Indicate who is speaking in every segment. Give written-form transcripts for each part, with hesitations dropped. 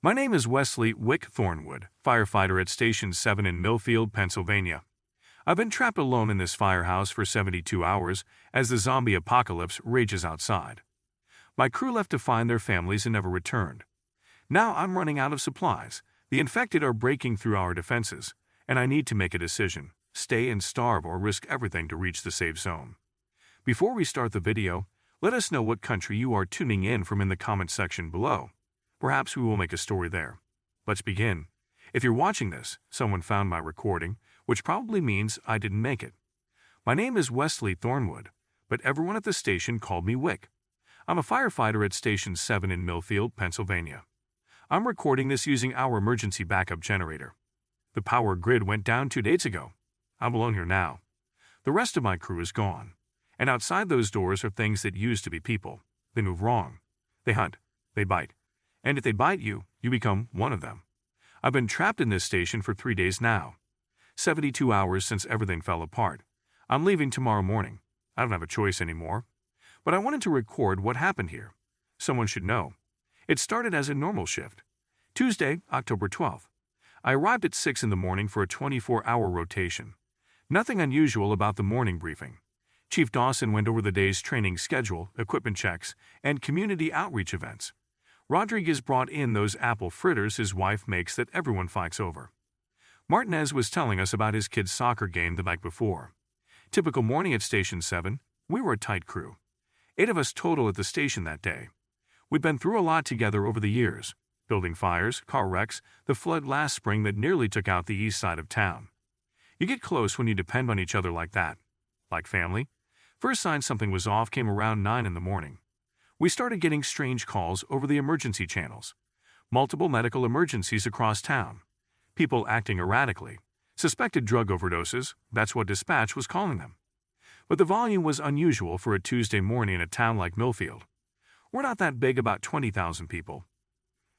Speaker 1: My name is Wesley Wick Thornwood, firefighter at Station 7 in Millfield, Pennsylvania. I've been trapped alone in this firehouse for 72 hours as the zombie apocalypse rages outside. My crew left to find their families and never returned. Now I'm running out of supplies. The infected are breaking through our defenses, and I need to make a decision: stay and starve or risk everything to reach the safe zone. Before we start the video, let us know what country you are tuning in from in the comment section below. Perhaps we will make a story there. Let's begin. If you're watching this, someone found my recording, which probably means I didn't make it. My name is Wesley Thornwood, but everyone at the station called me Wick. I'm a firefighter at Station 7 in Millfield, Pennsylvania. I'm recording this using our emergency backup generator. The power grid went down 2 days ago. I'm alone here now. The rest of my crew is gone. And outside those doors are things that used to be people. They move wrong. They hunt. They bite. And if they bite you, you become one of them. I've been trapped in this station for 3 days now. 72 hours since everything fell apart. I'm leaving tomorrow morning. I don't have a choice anymore. But I wanted to record what happened here. Someone should know. It started as a normal shift. Tuesday, October 12th. I arrived at 6 in the morning for a 24-hour rotation. Nothing unusual about the morning briefing. Chief Dawson went over the day's training schedule, equipment checks, and community outreach events. Rodriguez brought in those apple fritters his wife makes that everyone fights over. Martinez was telling us about his kid's soccer game the night before. Typical morning at Station 7, we were a tight crew. 8 of us total at the station that day. We'd been through a lot together over the years. Building fires, car wrecks, the flood last spring that nearly took out the east side of town. You get close when you depend on each other like that. Like family. First sign something was off came around 9 in the morning. We started getting strange calls over the emergency channels. Multiple medical emergencies across town. People acting erratically. Suspected drug overdoses, that's what dispatch was calling them. But the volume was unusual for a Tuesday morning in a town like Millfield. We're not that big, about 20,000 people.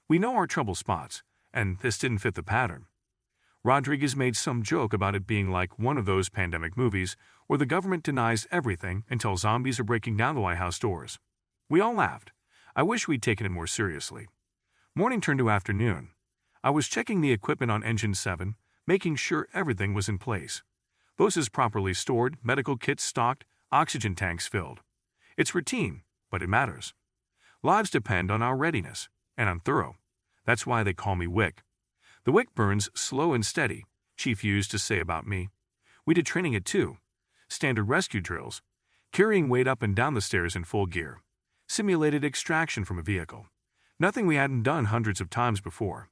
Speaker 1: We know our trouble spots, and this didn't fit the pattern. Rodriguez made some joke about it being like one of those pandemic movies where the government denies everything until zombies are breaking down the White House doors. We all laughed. I wish we'd taken it more seriously. Morning turned to afternoon. I was checking the equipment on Engine 7, making sure everything was in place. Hoses properly stored, medical kits stocked, oxygen tanks filled. It's routine, but it matters. Lives depend on our readiness, and I'm thorough. That's why they call me Wick. The wick burns slow and steady, Chief used to say about me. We did training at 2. Standard rescue drills. Carrying weight up and down the stairs in full gear. Simulated extraction from a vehicle. Nothing we hadn't done hundreds of times before.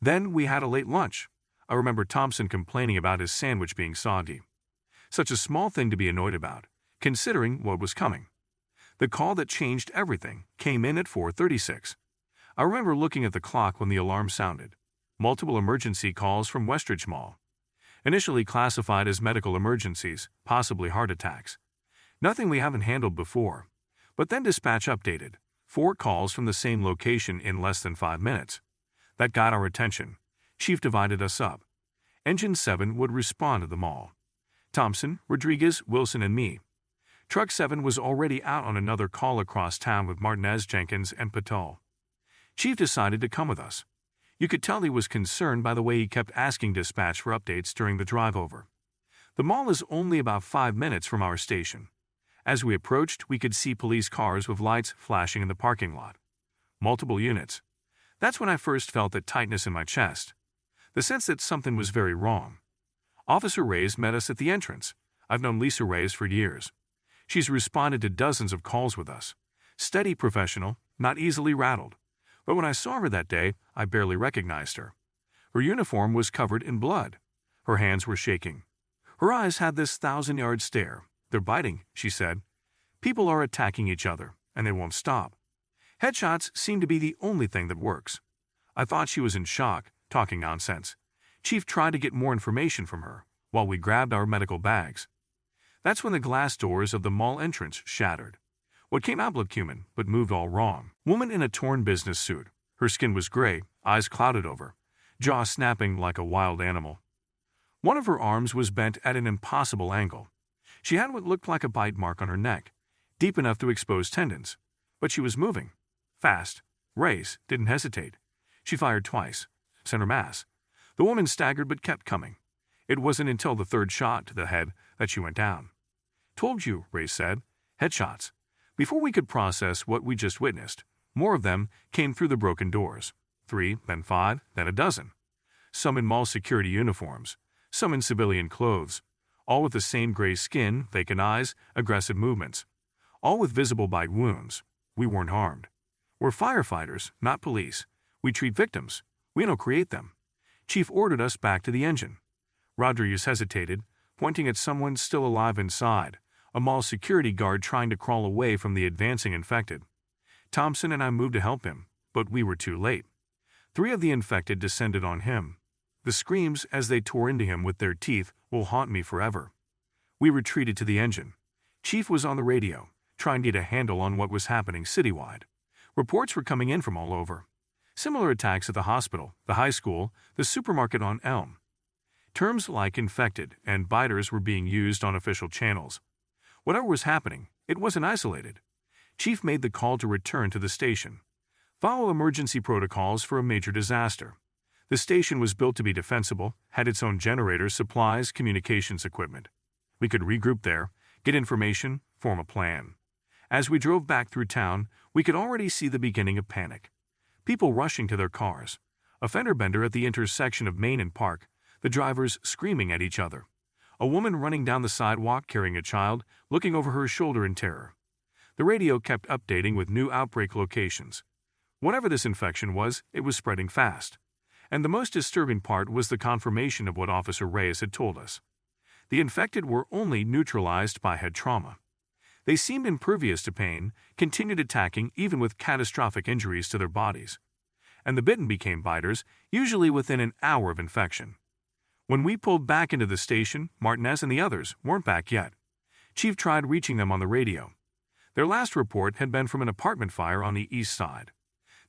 Speaker 1: Then we had a late lunch. I remember Thompson complaining about his sandwich being soggy. Such a small thing to be annoyed about, considering what was coming. The call that changed everything came in at 4:36. I remember looking at the clock when the alarm sounded. Multiple emergency calls from Westridge Mall. Initially classified as medical emergencies, possibly heart attacks. Nothing we haven't handled before. But then dispatch updated. 4 calls from the same location in less than 5 minutes. That got our attention. Chief divided us up. Engine 7 would respond to them all. Thompson, Rodriguez, Wilson, and me. Truck 7 was already out on another call across town with Martinez, Jenkins, and Patel. Chief decided to come with us. You could tell he was concerned by the way he kept asking dispatch for updates during the drive over. The mall is only about 5 minutes from our station. As we approached, we could see police cars with lights flashing in the parking lot. Multiple units. That's when I first felt that tightness in my chest. The sense that something was very wrong. Officer Reyes met us at the entrance. I've known Lisa Reyes for years. She's responded to dozens of calls with us. Steady professional, not easily rattled. But when I saw her that day, I barely recognized her. Her uniform was covered in blood. Her hands were shaking. Her eyes had this 1,000-yard stare. They're biting, she said. People are attacking each other, and they won't stop. Headshots seem to be the only thing that works. I thought she was in shock, talking nonsense. Chief tried to get more information from her, while we grabbed our medical bags. That's when the glass doors of the mall entrance shattered. What came out looked human, but moved all wrong. Woman in a torn business suit. Her skin was gray, eyes clouded over, jaw snapping like a wild animal. One of her arms was bent at an impossible angle. She had what looked like a bite mark on her neck, deep enough to expose tendons. But she was moving. Fast. Reyes didn't hesitate. She fired twice. Center mass. The woman staggered but kept coming. It wasn't until the third shot to the head that she went down. Told you, Ray said. Headshots. Before we could process what we just witnessed, more of them came through the broken doors. 3, then 5, then a dozen. Some in mall security uniforms, some in civilian clothes, all with the same gray skin, vacant eyes, aggressive movements. All with visible bite wounds. We weren't harmed. We're firefighters, not police. We treat victims. We don't create them. Chief ordered us back to the engine. Rodriguez hesitated, pointing at someone still alive inside, a mall security guard trying to crawl away from the advancing infected. Thompson and I moved to help him, but we were too late. 3 of the infected descended on him. The screams as they tore into him with their teeth will haunt me forever. We retreated to the engine. Chief was on the radio, trying to get a handle on what was happening citywide. Reports were coming in from all over. Similar attacks at the hospital, the high school, the supermarket on Elm. Terms like infected and biters were being used on official channels. Whatever was happening, it wasn't isolated. Chief made the call to return to the station. Follow emergency protocols for a major disaster. The station was built to be defensible, had its own generators, supplies, communications equipment. We could regroup there, get information, form a plan. As we drove back through town, we could already see the beginning of panic. People rushing to their cars. A fender bender at the intersection of Main and Park, the drivers screaming at each other. A woman running down the sidewalk carrying a child, looking over her shoulder in terror. The radio kept updating with new outbreak locations. Whatever this infection was, it was spreading fast. And the most disturbing part was the confirmation of what Officer Reyes had told us. The infected were only neutralized by head trauma. They seemed impervious to pain, continued attacking even with catastrophic injuries to their bodies. And the bitten became biters, usually within an hour of infection. When we pulled back into the station, Martinez and the others weren't back yet. Chief tried reaching them on the radio. Their last report had been from an apartment fire on the east side.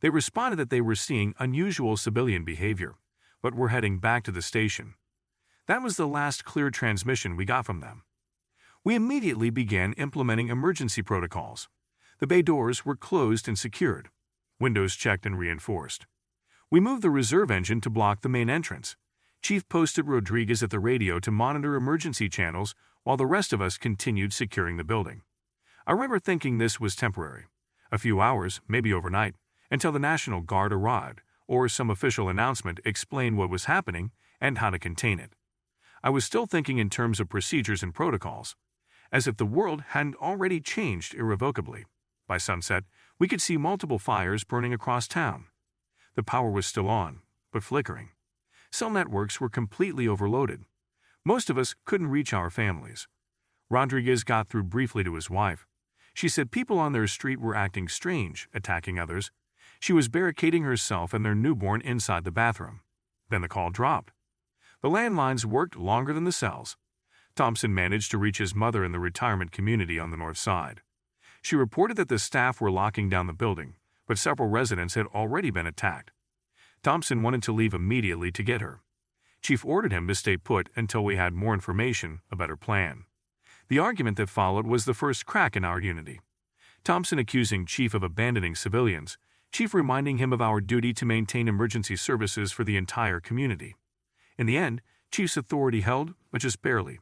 Speaker 1: They responded that they were seeing unusual civilian behavior, but were heading back to the station. That was the last clear transmission we got from them. We immediately began implementing emergency protocols. The bay doors were closed and secured, windows checked and reinforced. We moved the reserve engine to block the main entrance. Chief posted Rodriguez at the radio to monitor emergency channels while the rest of us continued securing the building. I remember thinking this was temporary. A few hours, maybe overnight, until the National Guard arrived or some official announcement explained what was happening and how to contain it. I was still thinking in terms of procedures and protocols, as if the world hadn't already changed irrevocably. By sunset, we could see multiple fires burning across town. The power was still on, but flickering. Cell networks were completely overloaded. Most of us couldn't reach our families. Rodriguez got through briefly to his wife. She said people on their street were acting strange, attacking others. She was barricading herself and their newborn inside the bathroom. Then the call dropped. The landlines worked longer than the cells. Thompson managed to reach his mother in the retirement community on the north side. She reported that the staff were locking down the building, but several residents had already been attacked. Thompson wanted to leave immediately to get her. Chief ordered him to stay put until we had more information, a better plan. The argument that followed was the first crack in our unity. Thompson accusing Chief of abandoning civilians, Chief reminding him of our duty to maintain emergency services for the entire community. In the end, Chief's authority held, but just barely.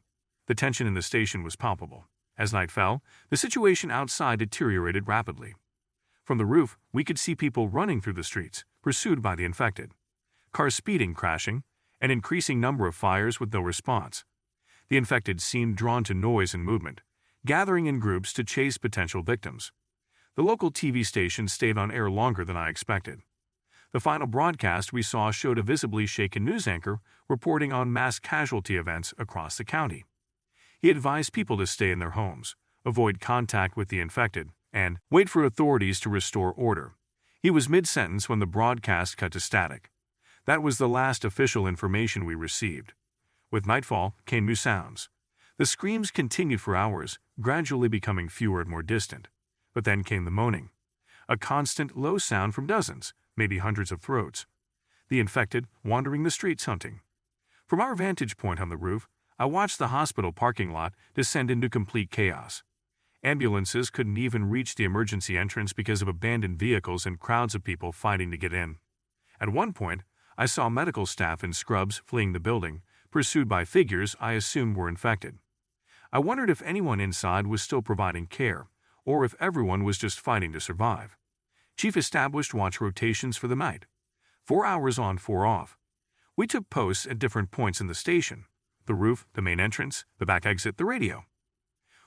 Speaker 1: The tension in the station was palpable. As night fell, the situation outside deteriorated rapidly. From the roof, we could see people running through the streets, pursued by the infected. Cars speeding, crashing, an increasing number of fires with no response. The infected seemed drawn to noise and movement, gathering in groups to chase potential victims. The local TV station stayed on air longer than I expected. The final broadcast we saw showed a visibly shaken news anchor reporting on mass casualty events across the county. He advised people to stay in their homes, avoid contact with the infected, and wait for authorities to restore order. He was mid-sentence when the broadcast cut to static. That was the last official information we received. With nightfall came new sounds. The screams continued for hours, gradually becoming fewer and more distant. But then came the moaning. A constant, low sound from dozens, maybe hundreds of throats. The infected wandering the streets hunting. From our vantage point on the roof, I watched the hospital parking lot descend into complete chaos. Ambulances couldn't even reach the emergency entrance because of abandoned vehicles and crowds of people fighting to get in. At one point, I saw medical staff in scrubs fleeing the building, pursued by figures I assumed were infected. I wondered if anyone inside was still providing care, or if everyone was just fighting to survive. Chief established watch rotations for the night. 4 hours on, 4 off. We took posts at different points in the station: the roof, the main entrance, the back exit, the radio.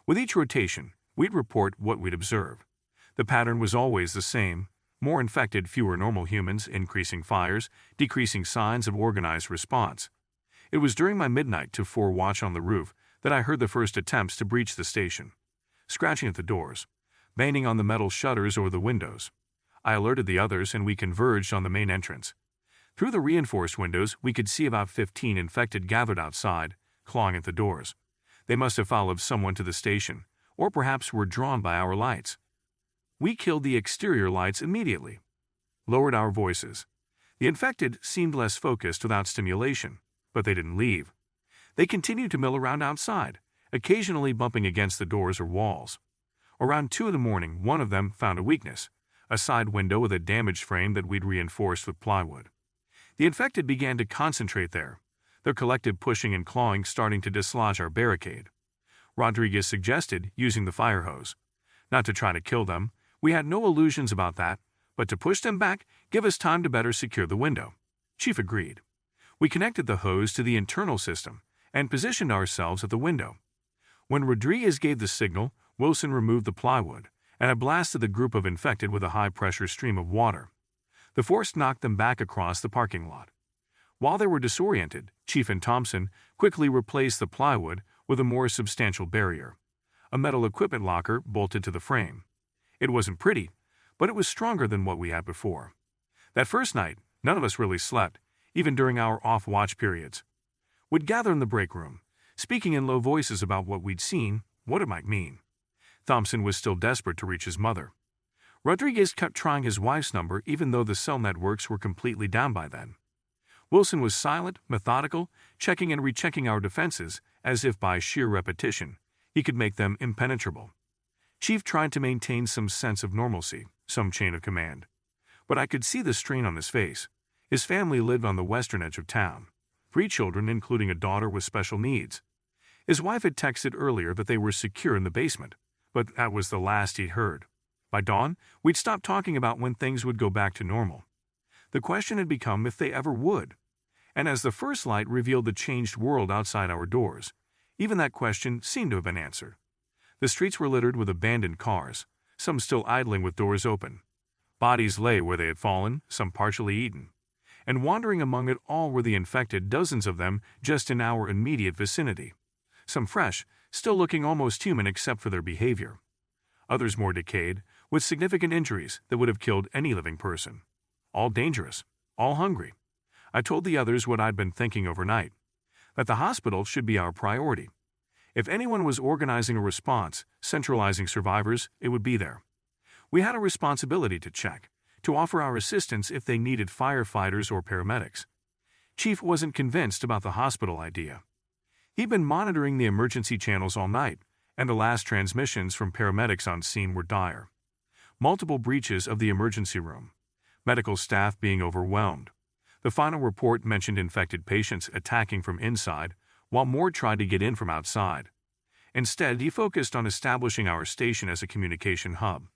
Speaker 1: With each rotation, we'd report what we'd observed. The pattern was always the same: more infected, fewer normal humans, increasing fires, decreasing signs of organized response. It was during my midnight to 4 watch on the roof that I heard the first attempts to breach the station. Scratching at the doors, banging on the metal shutters or the windows. I alerted the others and we converged on the main entrance. Through the reinforced windows, we could see about 15 infected gathered outside, clawing at the doors. They must have followed someone to the station, or perhaps were drawn by our lights. We killed the exterior lights immediately. Lowered our voices. The infected seemed less focused without stimulation, but they didn't leave. They continued to mill around outside, occasionally bumping against the doors or walls. Around 2 in the morning, one of them found a weakness: a side window with a damaged frame that we'd reinforced with plywood. The infected began to concentrate there, their collective pushing and clawing starting to dislodge our barricade. Rodriguez suggested using the fire hose. Not to try to kill them, we had no illusions about that, but to push them back, give us time to better secure the window. Chief agreed. We connected the hose to the internal system and positioned ourselves at the window. When Rodriguez gave the signal, Wilson removed the plywood, and I blasted the group of infected with a high-pressure stream of water. The force knocked them back across the parking lot. While they were disoriented, Chief and Thompson quickly replaced the plywood with a more substantial barrier: a metal equipment locker bolted to the frame. It wasn't pretty, but it was stronger than what we had before. That first night, none of us really slept, even during our off-watch periods. We'd gather in the break room, speaking in low voices about what we'd seen, what it might mean. Thompson was still desperate to reach his mother. Rodriguez kept trying his wife's number even though the cell networks were completely down by then. Wilson was silent, methodical, checking and rechecking our defenses as if by sheer repetition he could make them impenetrable. Chief tried to maintain some sense of normalcy, some chain of command. But I could see the strain on his face. His family lived on the western edge of town. 3 children, including a daughter with special needs. His wife had texted earlier that they were secure in the basement, but that was the last he'd heard. By dawn, we'd stopped talking about when things would go back to normal. The question had become if they ever would. And as the first light revealed the changed world outside our doors, even that question seemed to have been answered. The streets were littered with abandoned cars, some still idling with doors open. Bodies lay where they had fallen, some partially eaten. And wandering among it all were the infected, dozens of them just in our immediate vicinity. Some fresh, still looking almost human except for their behavior. Others more decayed, with significant injuries that would have killed any living person. All dangerous, all hungry. I told the others what I'd been thinking overnight: that the hospital should be our priority. If anyone was organizing a response, centralizing survivors, it would be there. We had a responsibility to check, to offer our assistance if they needed firefighters or paramedics. Chief wasn't convinced about the hospital idea. He'd been monitoring the emergency channels all night, and the last transmissions from paramedics on scene were dire. Multiple breaches of the emergency room. Medical staff being overwhelmed. The final report mentioned infected patients attacking from inside, while more tried to get in from outside. Instead, he focused on establishing our station as a communication hub.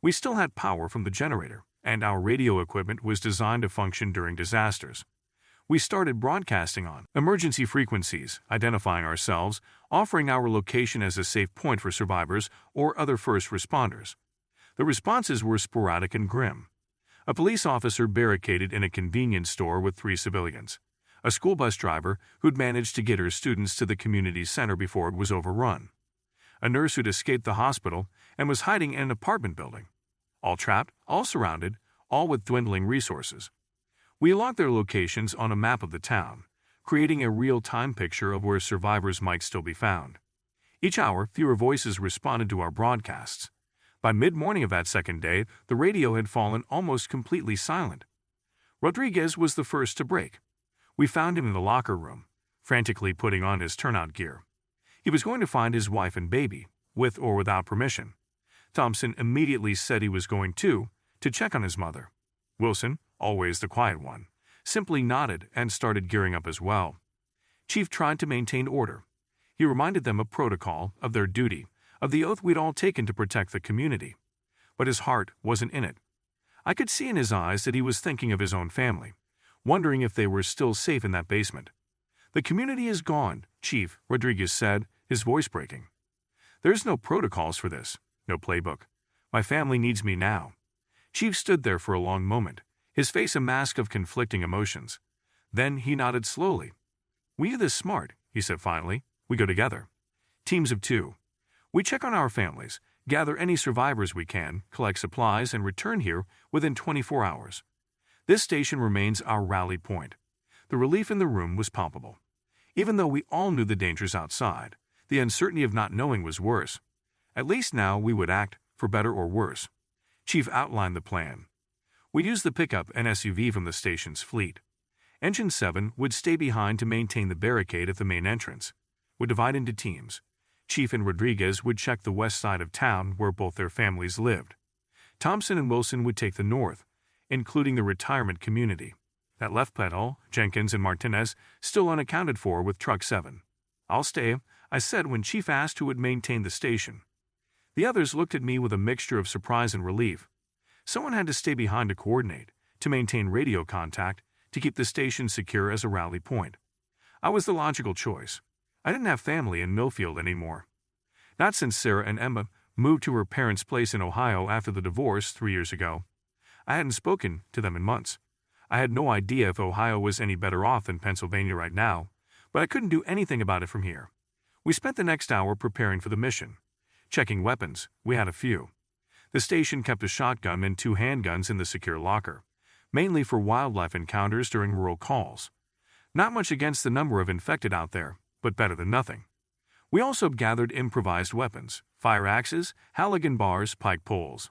Speaker 1: We still had power from the generator, and our radio equipment was designed to function during disasters. We started broadcasting on emergency frequencies, identifying ourselves, offering our location as a safe point for survivors or other first responders. The responses were sporadic and grim. A police officer barricaded in a convenience store with 3 civilians. A school bus driver who'd managed to get her students to the community center before it was overrun. A nurse who'd escaped the hospital and was hiding in an apartment building. All trapped, all surrounded, all with dwindling resources. We logged their locations on a map of the town, creating a real-time picture of where survivors might still be found. Each hour, fewer voices responded to our broadcasts. By mid-morning of that second day, the radio had fallen almost completely silent. Rodriguez was the first to break. We found him in the locker room, frantically putting on his turnout gear. He was going to find his wife and baby, with or without permission. Thompson immediately said he was going to check on his mother. Wilson, always the quiet one, simply nodded and started gearing up as well. Chief tried to maintain order. He reminded them of protocol, of their duty, of the oath we'd all taken to protect the community. But his heart wasn't in it. I could see in his eyes that he was thinking of his own family, wondering if they were still safe in that basement. "The community is gone," Chief Rodriguez said, his voice breaking. "There's no protocols for this, no playbook. My family needs me now." Chief stood there for a long moment, his face a mask of conflicting emotions. Then he nodded slowly. "We do this smart," he said finally. "We go together. Teams of 2. We check on our families, gather any survivors we can, collect supplies, and return here within 24 hours. This station remains our rally point." The relief in the room was palpable. Even though we all knew the dangers outside, the uncertainty of not knowing was worse. At least now we would act, for better or worse. Chief outlined the plan. We'd use the pickup and SUV from the station's fleet. Engine 7 would stay behind to maintain the barricade at the main entrance. We'd divide into teams. Chief and Rodriguez would check the west side of town where both their families lived. Thompson and Wilson would take the north, including the retirement community. That left Petal, Jenkins, and Martinez still unaccounted for with Truck 7. "I'll stay," I said when Chief asked who would maintain the station. The others looked at me with a mixture of surprise and relief. Someone had to stay behind to coordinate, to maintain radio contact, to keep the station secure as a rally point. I was the logical choice. I didn't have family in Millfield anymore. Not since Sarah and Emma moved to her parents' place in Ohio after the divorce 3 years ago. I hadn't spoken to them in months. I had no idea if Ohio was any better off than Pennsylvania right now, but I couldn't do anything about it from here. We spent the next hour preparing for the mission. Checking weapons, we had a few. The station kept a shotgun and 2 handguns in the secure locker, mainly for wildlife encounters during rural calls. Not much against the number of infected out there, but better than nothing. We also gathered improvised weapons, fire axes, Halligan bars, pike poles.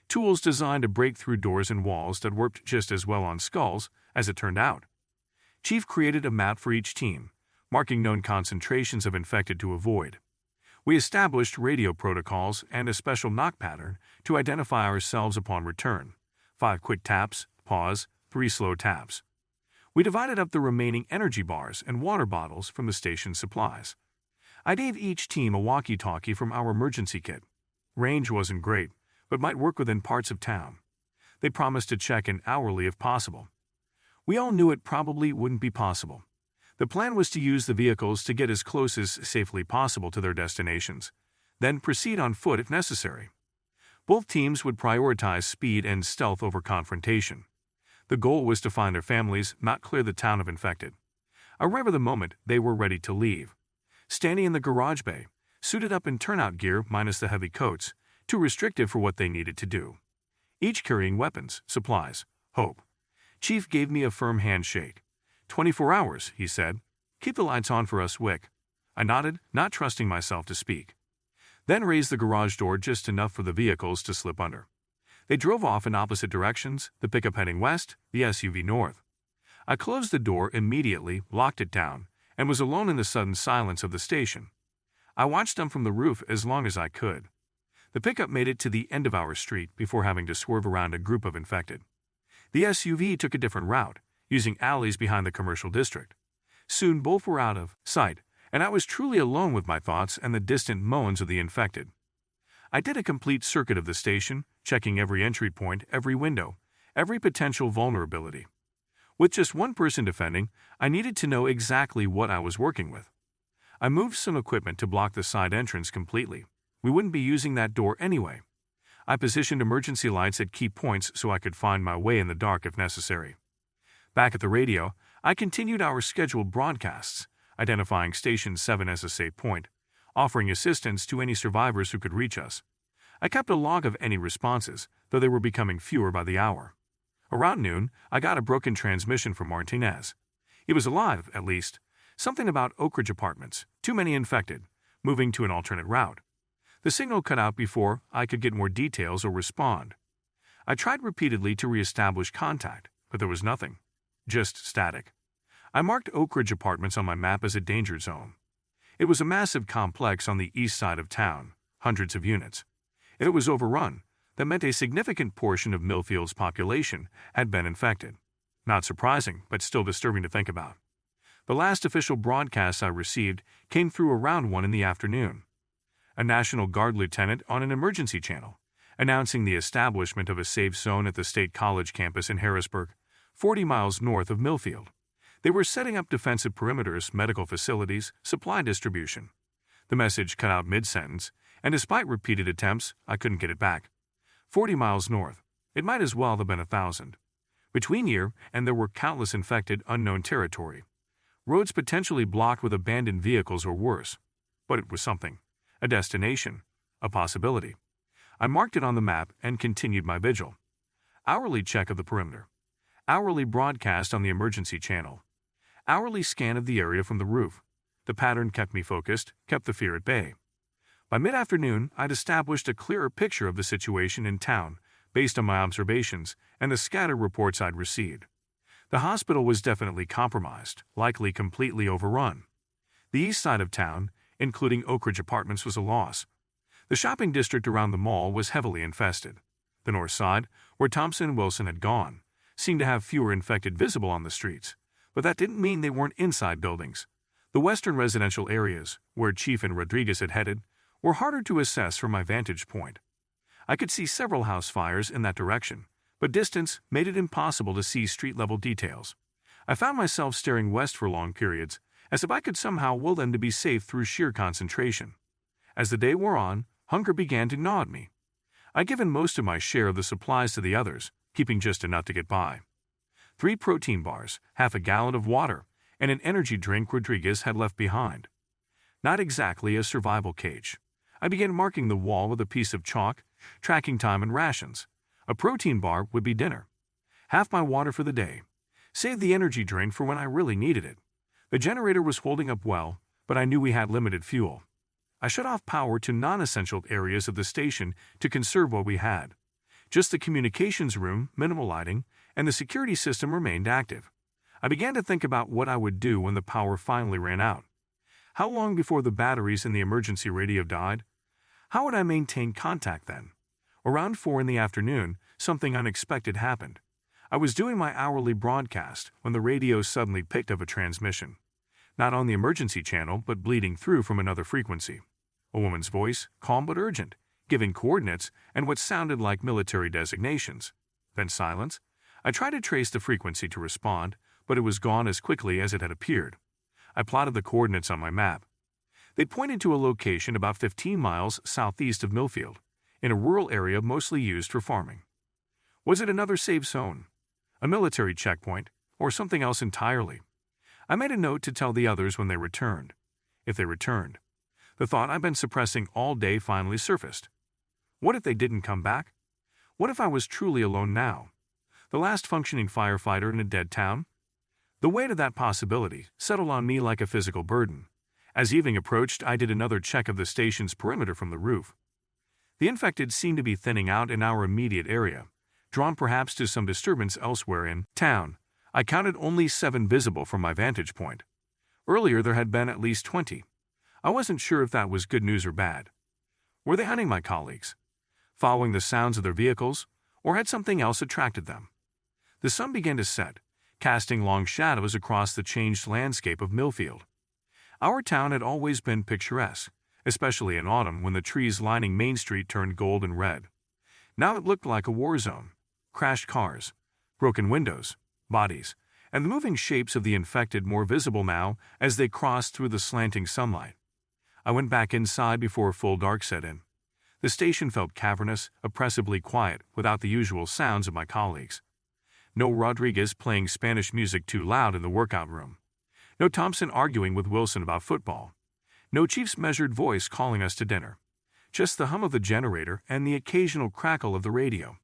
Speaker 1: Tools designed to break through doors and walls that worked just as well on skulls, as it turned out. Chief created a map for each team, marking known concentrations of infected to avoid. We established radio protocols and a special knock pattern to identify ourselves upon return. 5 quick taps, pause, 3 slow taps. We divided up the remaining energy bars and water bottles from the station's supplies. I gave each team a walkie-talkie from our emergency kit. Range wasn't great, but might work within parts of town. They promised to check in hourly if possible. We all knew it probably wouldn't be possible. The plan was to use the vehicles to get as close as safely possible to their destinations, then proceed on foot if necessary. Both teams would prioritize speed and stealth over confrontation. The goal was to find their families, not clear the town of infected. I remember the moment they were ready to leave. Standing in the garage bay, suited up in turnout gear minus the heavy coats, too restrictive for what they needed to do. Each carrying weapons, supplies, hope. Chief gave me a firm handshake. 24 hours, he said. "Keep the lights on for us, Wick." I nodded, not trusting myself to speak. Then raised the garage door just enough for the vehicles to slip under. They drove off in opposite directions, the pickup heading west, the SUV north. I closed the door immediately, locked it down, and was alone in the sudden silence of the station. I watched them from the roof as long as I could. The pickup made it to the end of our street before having to swerve around a group of infected. The SUV took a different route, using alleys behind the commercial district. Soon both were out of sight, and I was truly alone with my thoughts and the distant moans of the infected. I did a complete circuit of the station, checking every entry point, every window, every potential vulnerability. With just one person defending, I needed to know exactly what I was working with. I moved some equipment to block the side entrance completely. We wouldn't be using that door anyway. I positioned emergency lights at key points so I could find my way in the dark if necessary. Back at the radio, I continued our scheduled broadcasts, identifying Station 7 as a safe point, offering assistance to any survivors who could reach us. I kept a log of any responses, though they were becoming fewer by the hour. Around noon, I got a broken transmission from Martinez. He was alive, at least. Something about Oak Ridge Apartments, too many infected, moving to an alternate route. The signal cut out before I could get more details or respond. I tried repeatedly to reestablish contact, but there was nothing. Just static. I marked Oak Ridge Apartments on my map as a danger zone. It was a massive complex on the east side of town, hundreds of units. If it was overrun, that meant a significant portion of Millfield's population had been infected. Not surprising, but still disturbing to think about. The last official broadcast I received came through around 1 in the afternoon. A National Guard lieutenant on an emergency channel, announcing the establishment of a safe zone at the State College campus in Harrisburg, 40 miles north of Millfield. They were setting up defensive perimeters, medical facilities, supply distribution. The message cut out mid-sentence, and despite repeated attempts, I couldn't get it back. 40 miles north. It might as well have been 1,000. Between here and there were countless infected, unknown territory. Roads potentially blocked with abandoned vehicles or worse. But it was something. A destination. A possibility. I marked it on the map and continued my vigil. Hourly check of the perimeter. Hourly broadcast on the emergency channel. Hourly scan of the area from the roof. The pattern kept me focused, kept the fear at bay. By mid-afternoon, I'd established a clearer picture of the situation in town based on my observations and the scattered reports I'd received. The hospital was definitely compromised, likely completely overrun. The east side of town, including Oak Ridge Apartments, was a loss. The shopping district around the mall was heavily infested. The north side, where Thompson and Wilson had gone, seemed to have fewer infected visible on the streets, but that didn't mean they weren't inside buildings. The western residential areas, where Chief and Rodriguez had headed, were harder to assess from my vantage point. I could see several house fires in that direction, but distance made it impossible to see street-level details. I found myself staring west for long periods, as if I could somehow will them to be safe through sheer concentration. As the day wore on, hunger began to gnaw at me. I'd given most of my share of the supplies to the others, keeping just enough to get by. 3 protein bars, half a gallon of water, and an energy drink Rodriguez had left behind. Not exactly a survival cage. I began marking the wall with a piece of chalk, tracking time and rations. A protein bar would be dinner. Half my water for the day. Save the energy drink for when I really needed it. The generator was holding up well, but I knew we had limited fuel. I shut off power to non-essential areas of the station to conserve what we had. Just the communications room, minimal lighting, and the security system remained active. I began to think about what I would do when the power finally ran out. How long before the batteries in the emergency radio died? How would I maintain contact then? Around 4 in the afternoon, something unexpected happened. I was doing my hourly broadcast when the radio suddenly picked up a transmission. Not on the emergency channel, but bleeding through from another frequency. A woman's voice, calm but urgent, giving coordinates and what sounded like military designations. Then silence. I tried to trace the frequency to respond, but it was gone as quickly as it had appeared. I plotted the coordinates on my map. They pointed to a location about 15 miles southeast of Millfield, in a rural area mostly used for farming. Was it another safe zone? A military checkpoint? Or something else entirely? I made a note to tell the others when they returned. If they returned. The thought I'd been suppressing all day finally surfaced. What if they didn't come back? What if I was truly alone now? The last functioning firefighter in a dead town? The weight of that possibility settled on me like a physical burden. As evening approached, I did another check of the station's perimeter from the roof. The infected seemed to be thinning out in our immediate area, drawn perhaps to some disturbance elsewhere in town. I counted only 7 visible from my vantage point. Earlier there had been at least 20. I wasn't sure if that was good news or bad. Were they hunting my colleagues? Following the sounds of their vehicles? Or had something else attracted them? The sun began to set, casting long shadows across the changed landscape of Millfield. Our town had always been picturesque, especially in autumn when the trees lining Main Street turned gold and red. Now it looked like a war zone. Crashed cars, broken windows, bodies, and the moving shapes of the infected more visible now as they crossed through the slanting sunlight. I went back inside before full dark set in. The station felt cavernous, oppressively quiet, without the usual sounds of my colleagues. No Rodriguez playing Spanish music too loud in the workout room. No Thompson arguing with Wilson about football. No Chief's measured voice calling us to dinner. Just the hum of the generator and the occasional crackle of the radio.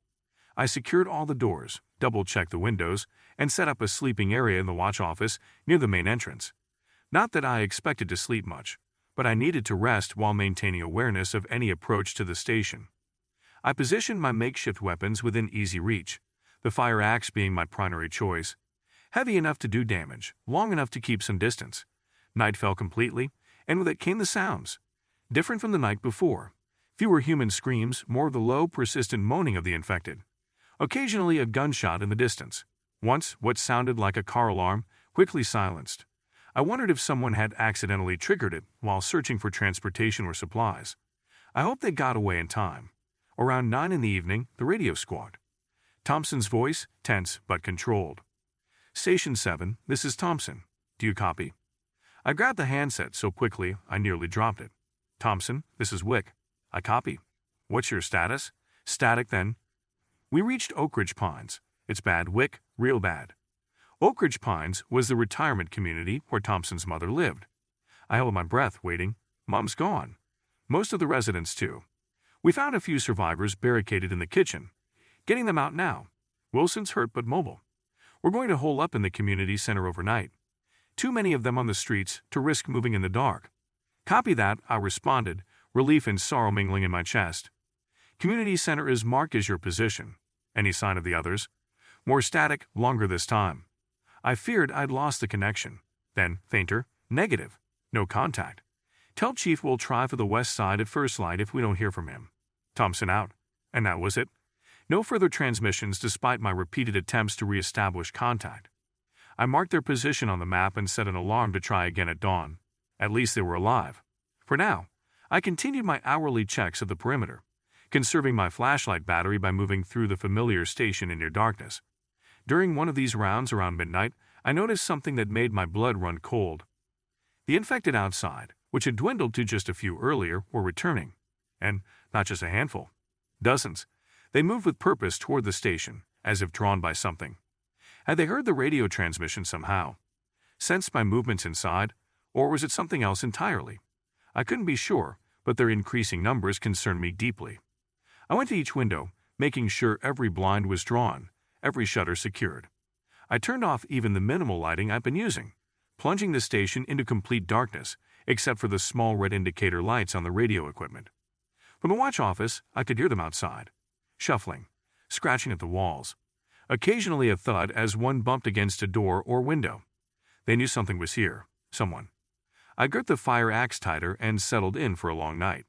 Speaker 1: I secured all the doors, double-checked the windows, and set up a sleeping area in the watch office near the main entrance. Not that I expected to sleep much, but I needed to rest while maintaining awareness of any approach to the station. I positioned my makeshift weapons within easy reach, the fire axe being my primary choice. Heavy enough to do damage, long enough to keep some distance. Night fell completely, and with it came the sounds. Different from the night before. Fewer human screams, more of the low, persistent moaning of the infected. Occasionally a gunshot in the distance. Once, what sounded like a car alarm, quickly silenced. I wondered if someone had accidentally triggered it while searching for transportation or supplies. I hoped they got away in time. Around 9 in the evening, the radio squawked. Thompson's voice, tense but controlled. Station 7, this is Thompson. Do you copy? I grabbed the handset so quickly I nearly dropped it. Thompson, this is Wick. I copy. What's your status? Static then. We reached Oak Ridge Pines. It's bad, Wick, real bad. Oak Ridge Pines was the retirement community where Thompson's mother lived. I held my breath, waiting. Mom's gone. Most of the residents, too. We found a few survivors barricaded in the kitchen. Getting them out now. Wilson's hurt but mobile. We're going to hole up in the community center overnight. Too many of them on the streets to risk moving in the dark. Copy that, I responded, relief and sorrow mingling in my chest. Community center is marked as your position. Any sign of the others? More static, longer this time. I feared I'd lost the connection. Then, fainter, negative. No contact. Tell Chief we'll try for the west side at first light if we don't hear from him. Thompson out. And that was it. No further transmissions despite my repeated attempts to re-establish contact. I marked their position on the map and set an alarm to try again at dawn. At least they were alive. For now, I continued my hourly checks of the perimeter, conserving my flashlight battery by moving through the familiar station in near darkness. During one of these rounds around midnight, I noticed something that made my blood run cold. The infected outside, which had dwindled to just a few earlier, were returning. And not just a handful. Dozens. They moved with purpose toward the station, as if drawn by something. Had they heard the radio transmission somehow? Sensed my movements inside? Or was it something else entirely? I couldn't be sure, but their increasing numbers concerned me deeply. I went to each window, making sure every blind was drawn, every shutter secured. I turned off even the minimal lighting I've been using, plunging the station into complete darkness, except for the small red indicator lights on the radio equipment. From the watch office, I could hear them outside, shuffling, scratching at the walls. Occasionally a thud as one bumped against a door or window. They knew something was here, someone. I gripped the fire axe tighter and settled in for a long night.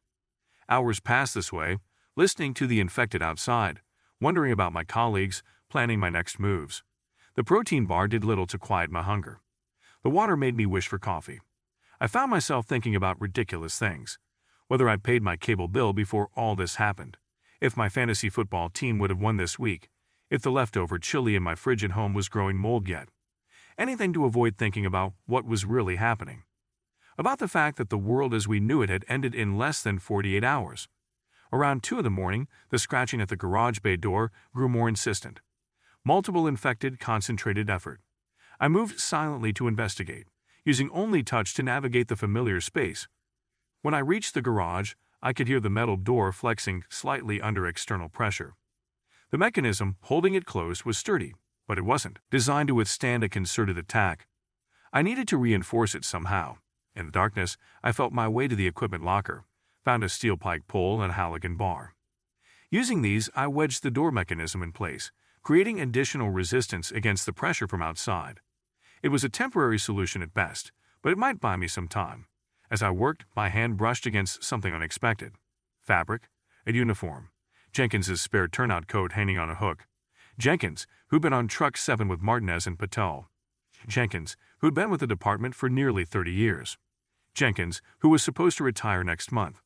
Speaker 1: Hours passed this way, listening to the infected outside, wondering about my colleagues, planning my next moves. The protein bar did little to quiet my hunger. The water made me wish for coffee. I found myself thinking about ridiculous things. Whether I paid my cable bill before all this happened, if my fantasy football team would have won this week, if the leftover chili in my fridge at home was growing mold yet. Anything to avoid thinking about what was really happening. About the fact that the world as we knew it had ended in less than 48 hours. Around 2 in the morning, the scratching at the garage bay door grew more insistent. Multiple infected, concentrated effort. I moved silently to investigate, using only touch to navigate the familiar space. When I reached the garage, I could hear the metal door flexing slightly under external pressure. The mechanism holding it closed was sturdy, but it wasn't designed to withstand a concerted attack. I needed to reinforce it somehow. In the darkness, I felt my way to the equipment locker, found a steel pike pole and a halogen bar. Using these, I wedged the door mechanism in place, creating additional resistance against the pressure from outside. It was a temporary solution at best, but it might buy me some time. As I worked, my hand brushed against something unexpected. Fabric, a uniform. Jenkins's spare turnout coat hanging on a hook. Jenkins, who'd been on Truck 7 with Martinez and Patel. Jenkins, who'd been with the department for nearly 30 years. Jenkins, who was supposed to retire next month.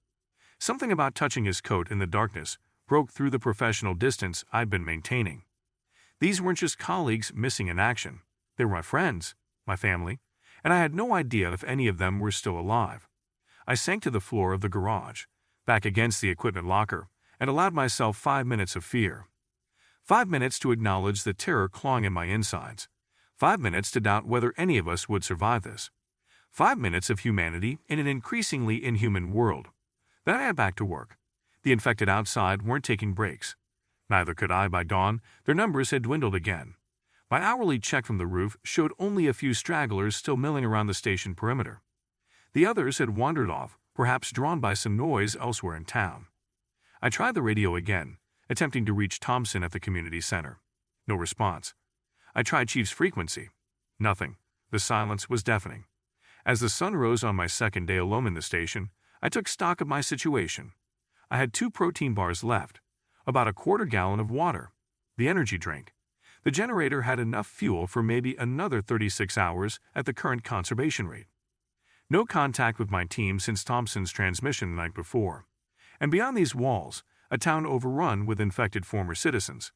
Speaker 1: Something about touching his coat in the darkness broke through the professional distance I'd been maintaining. These weren't just colleagues missing in action. They were my friends, my family, and I had no idea if any of them were still alive. I sank to the floor of the garage, back against the equipment locker, and allowed myself 5 minutes of fear. 5 minutes to acknowledge the terror clawing in my insides. 5 minutes to doubt whether any of us would survive this. 5 minutes of humanity in an increasingly inhuman world. Then I got back to work. The infected outside weren't taking breaks. Neither could I by dawn. Their numbers had dwindled again. My hourly check from the roof showed only a few stragglers still milling around the station perimeter. The others had wandered off, perhaps drawn by some noise elsewhere in town. I tried the radio again, attempting to reach Thompson at the community center. No response. I tried Chief's frequency. Nothing. The silence was deafening. As the sun rose on my second day alone in the station, I took stock of my situation. I had 2 protein bars left, about a quarter gallon of water, the energy drink. The generator had enough fuel for maybe another 36 hours at the current conservation rate. No contact with my team since Thompson's transmission the night before. And beyond these walls, a town overrun with infected former citizens.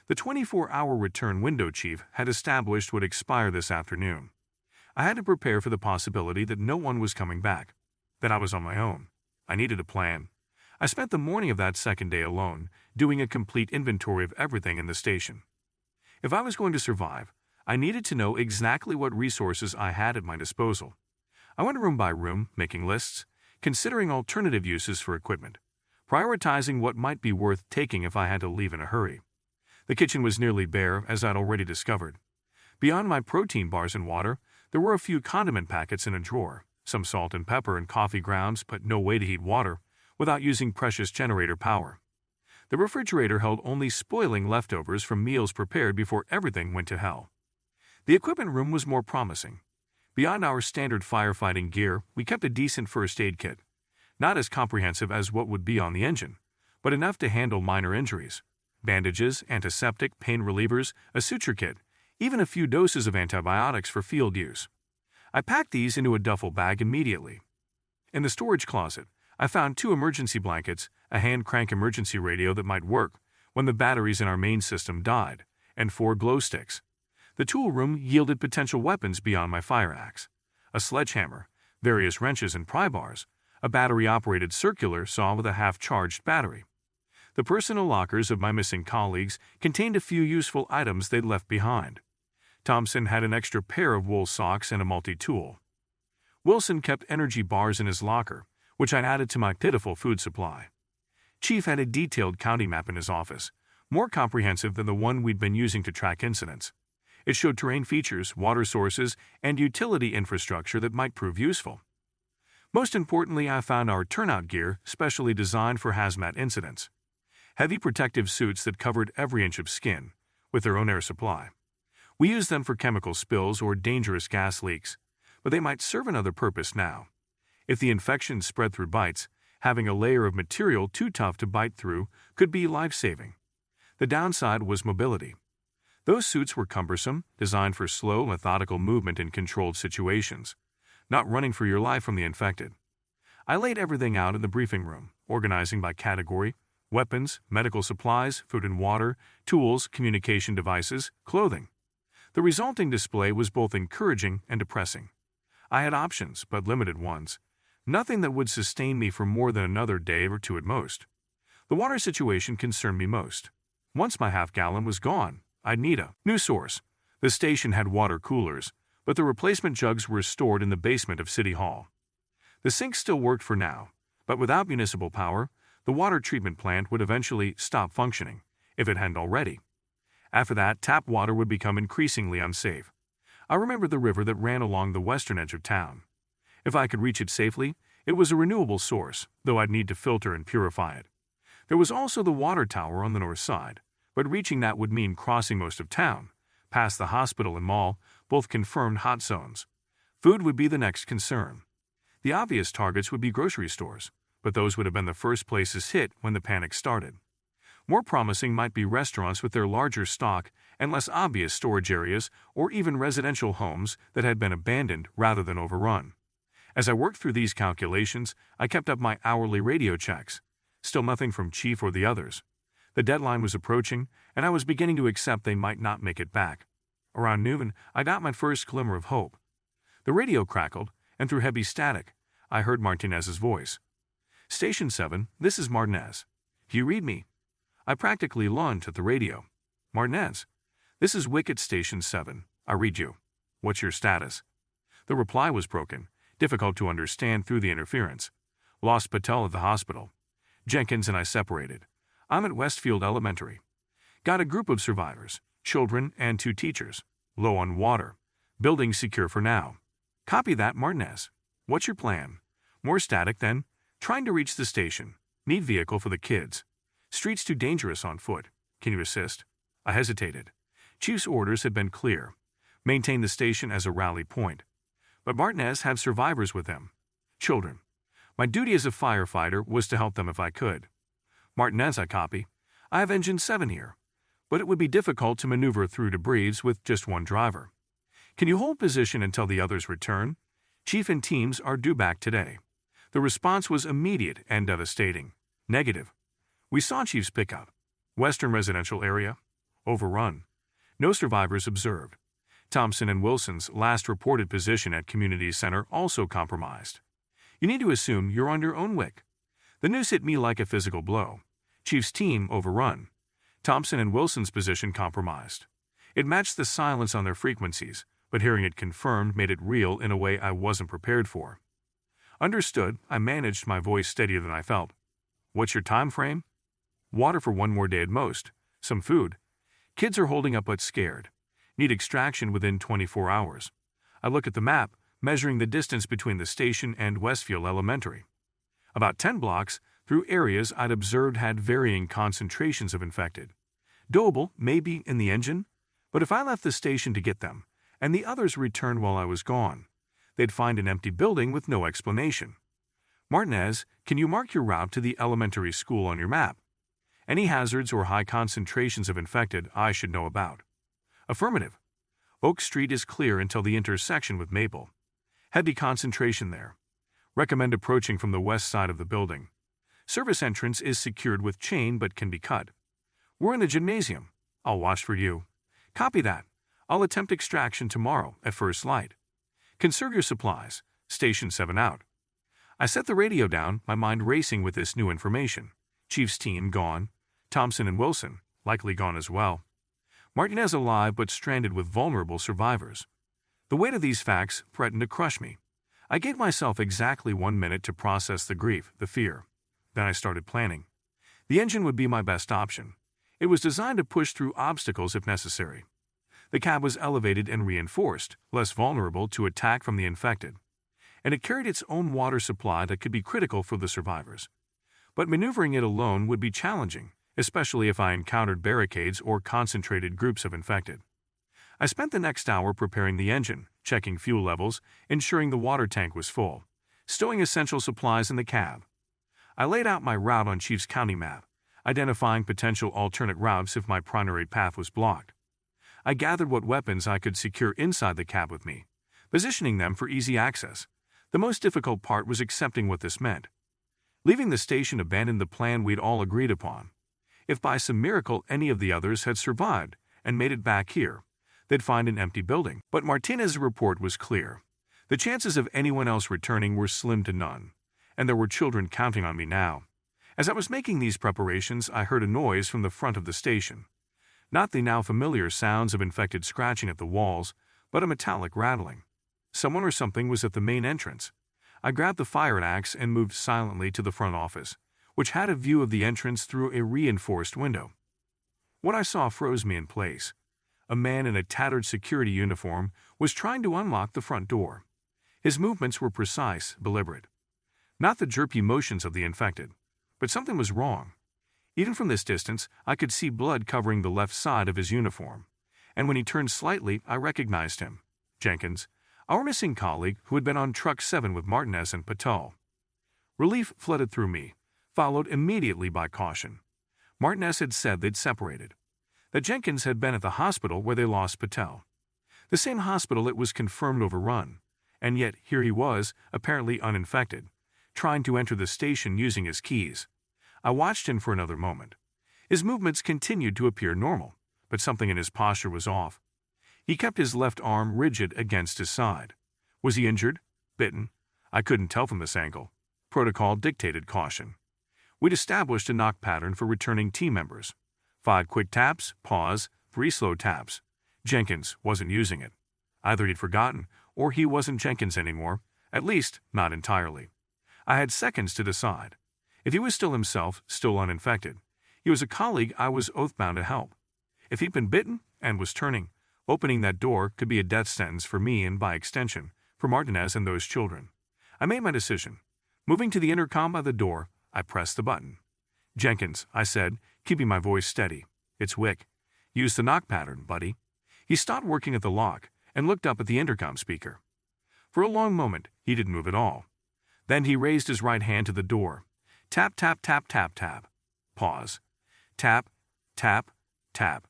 Speaker 1: The 24-hour return window chief had established would expire this afternoon. I had to prepare for the possibility that no one was coming back, that I was on my own. I needed a plan. I spent the morning of that second day alone, doing a complete inventory of everything in the station. If I was going to survive, I needed to know exactly what resources I had at my disposal. I went room by room, making lists, considering alternative uses for equipment, prioritizing what might be worth taking if I had to leave in a hurry. The kitchen was nearly bare, as I'd already discovered. Beyond my protein bars and water, there were a few condiment packets in a drawer, some salt and pepper and coffee grounds, but no way to heat water without using precious generator power. The refrigerator held only spoiling leftovers from meals prepared before everything went to hell. The equipment room was more promising. Beyond our standard firefighting gear, we kept a decent first aid kit. Not as comprehensive as what would be on the engine, but enough to handle minor injuries. Bandages, antiseptic, pain relievers, a suture kit, even a few doses of antibiotics for field use. I packed these into a duffel bag immediately. In the storage closet, I found 2 emergency blankets, a hand-crank emergency radio that might work when the batteries in our main system died, and 4 glow sticks. The tool room yielded potential weapons beyond my fire axe. A sledgehammer, various wrenches and pry bars, a battery-operated circular saw with a half-charged battery. The personal lockers of my missing colleagues contained a few useful items they'd left behind. Thompson had an extra pair of wool socks and a multi-tool. Wilson kept energy bars in his locker, which I added to my pitiful food supply. Chief had a detailed county map in his office, more comprehensive than the one we'd been using to track incidents. It showed terrain features, water sources, and utility infrastructure that might prove useful. Most importantly, I found our turnout gear specially designed for hazmat incidents. Heavy protective suits that covered every inch of skin, with their own air supply. We used them for chemical spills or dangerous gas leaks, but they might serve another purpose now. If the infection spread through bites, having a layer of material too tough to bite through could be life-saving. The downside was mobility. Those suits were cumbersome, designed for slow, methodical movement in controlled situations, not running for your life from the infected. I laid everything out in the briefing room, organizing by category: weapons, medical supplies, food and water, tools, communication devices, clothing. The resulting display was both encouraging and depressing. I had options, but limited ones. Nothing that would sustain me for more than another day or 2 at most. The water situation concerned me most. Once my half-gallon was gone, I'd need a new source. The station had water coolers, but the replacement jugs were stored in the basement of City Hall. The sink still worked for now, but without municipal power, the water treatment plant would eventually stop functioning, if it hadn't already. After that, tap water would become increasingly unsafe. I remembered the river that ran along the western edge of town. If I could reach it safely, it was a renewable source, though I'd need to filter and purify it. There was also the water tower on the north side, but reaching that would mean crossing most of town, past the hospital and mall, both confirmed hot zones. Food would be the next concern. The obvious targets would be grocery stores, but those would have been the first places hit when the panic started. More promising might be restaurants with their larger stock and less obvious storage areas, or even residential homes that had been abandoned rather than overrun. As I worked through these calculations, I kept up my hourly radio checks. Still nothing from Chief or the others. The deadline was approaching, and I was beginning to accept they might not make it back. Around noon, I got my first glimmer of hope. The radio crackled, and through heavy static, I heard Martinez's voice. "Station 7, this is Martinez. Do you read me?" I practically lunged at the radio. "Martinez, this is Wick at Station 7. I read you. What's your status?" The reply was broken, difficult to understand through the interference. "Lost Patel at the hospital. Jenkins and I separated. I'm at Westfield Elementary. Got a group of survivors, children and 2 teachers. Low on water. Building secure for now. Copy that, Martinez. What's your plan?" More static then. "Trying to reach the station. Need vehicle for the kids. Streets too dangerous on foot. Can you assist?" I hesitated. Chief's orders had been clear. Maintain the station as a rally point. But Martinez had survivors with him. Children. My duty as a firefighter was to help them if I could. Martinez, I copy. I have engine 7 here, but it would be difficult to maneuver through debris with just one driver. Can you hold position until the others return? Chief and teams are due back today. The response was immediate and devastating. Negative. We saw Chief's pickup. Western residential area. Overrun. No survivors observed. Thompson and Wilson's last reported position at Community Center also compromised. You need to assume you're on your own wick. The news hit me like a physical blow. Chief's team overrun. Thompson and Wilson's position compromised. It matched the silence on their frequencies, but hearing it confirmed made it real in a way I wasn't prepared for. Understood, I managed my voice steadier than I felt. What's your time frame? Water for 1 more day at most. Some food. Kids are holding up but scared. Need extraction within 24 hours. I look at the map, measuring the distance between the station and Westfield Elementary. About 10 blocks through areas I'd observed had varying concentrations of infected. Doable, maybe in the engine, but if I left the station to get them, and the others returned while I was gone, they'd find an empty building with no explanation. Martinez, can you mark your route to the elementary school on your map? Any hazards or high concentrations of infected I should know about? Affirmative. Oak Street is clear until the intersection with Maple. Heavy concentration there. Recommend approaching from the west side of the building. Service entrance is secured with chain but can be cut. We're in the gymnasium. I'll watch for you. Copy that. I'll attempt extraction tomorrow at first light. Conserve your supplies. Station 7 out. I set the radio down, my mind racing with this new information. Chief's team gone. Thompson and Wilson likely gone as well. Martinez alive but stranded with vulnerable survivors. The weight of these facts threatened to crush me. I gave myself exactly 1 minute to process the grief, the fear. Then I started planning. The engine would be my best option. It was designed to push through obstacles if necessary. The cab was elevated and reinforced, less vulnerable to attack from the infected. And it carried its own water supply that could be critical for the survivors. But maneuvering it alone would be challenging, especially if I encountered barricades or concentrated groups of infected. I spent the next hour preparing the engine, checking fuel levels, ensuring the water tank was full, stowing essential supplies in the cab. I laid out my route on Chief's County map, identifying potential alternate routes if my primary path was blocked. I gathered what weapons I could secure inside the cab with me, positioning them for easy access. The most difficult part was accepting what this meant. Leaving the station abandoned the plan we'd all agreed upon. If by some miracle any of the others had survived and made it back here, they'd find an empty building. But Martinez's report was clear. The chances of anyone else returning were slim to none, and there were children counting on me now. As I was making these preparations, I heard a noise from the front of the station. Not the now familiar sounds of infected scratching at the walls, but a metallic rattling. Someone or something was at the main entrance. I grabbed the fire axe and moved silently to the front office, which had a view of the entrance through a reinforced window. What I saw froze me in place. A man in a tattered security uniform was trying to unlock the front door. His movements were precise, deliberate. Not the jerky motions of the infected, but something was wrong. Even from this distance, I could see blood covering the left side of his uniform, and when he turned slightly, I recognized him. Jenkins, our missing colleague who had been on Truck 7 with Martinez and Patel. Relief flooded through me, followed immediately by caution. Martinez had said they'd separated. That Jenkins had been at the hospital where they lost Patel. The same hospital it was confirmed overrun, and yet here he was, apparently uninfected, trying to enter the station using his keys. I watched him for another moment. His movements continued to appear normal, but something in his posture was off. He kept his left arm rigid against his side. Was he injured? Bitten? I couldn't tell from this angle. Protocol dictated caution. We'd established a knock pattern for returning team members. 5 quick taps, pause, 3 slow taps. Jenkins wasn't using it. Either he'd forgotten, or he wasn't Jenkins anymore, at least not entirely. I had seconds to decide. If he was still himself, still uninfected, he was a colleague I was oath-bound to help. If he'd been bitten and was turning, opening that door could be a death sentence for me and, by extension, for Martinez and those children. I made my decision. Moving to the intercom by the door, I pressed the button. Jenkins, I said, keeping my voice steady. It's Wick. Use the knock pattern, buddy. He stopped working at the lock and looked up at the intercom speaker. For a long moment, he didn't move at all. Then he raised his right hand to the door. Tap, tap, tap, tap, tap. Pause. Tap, tap, tap.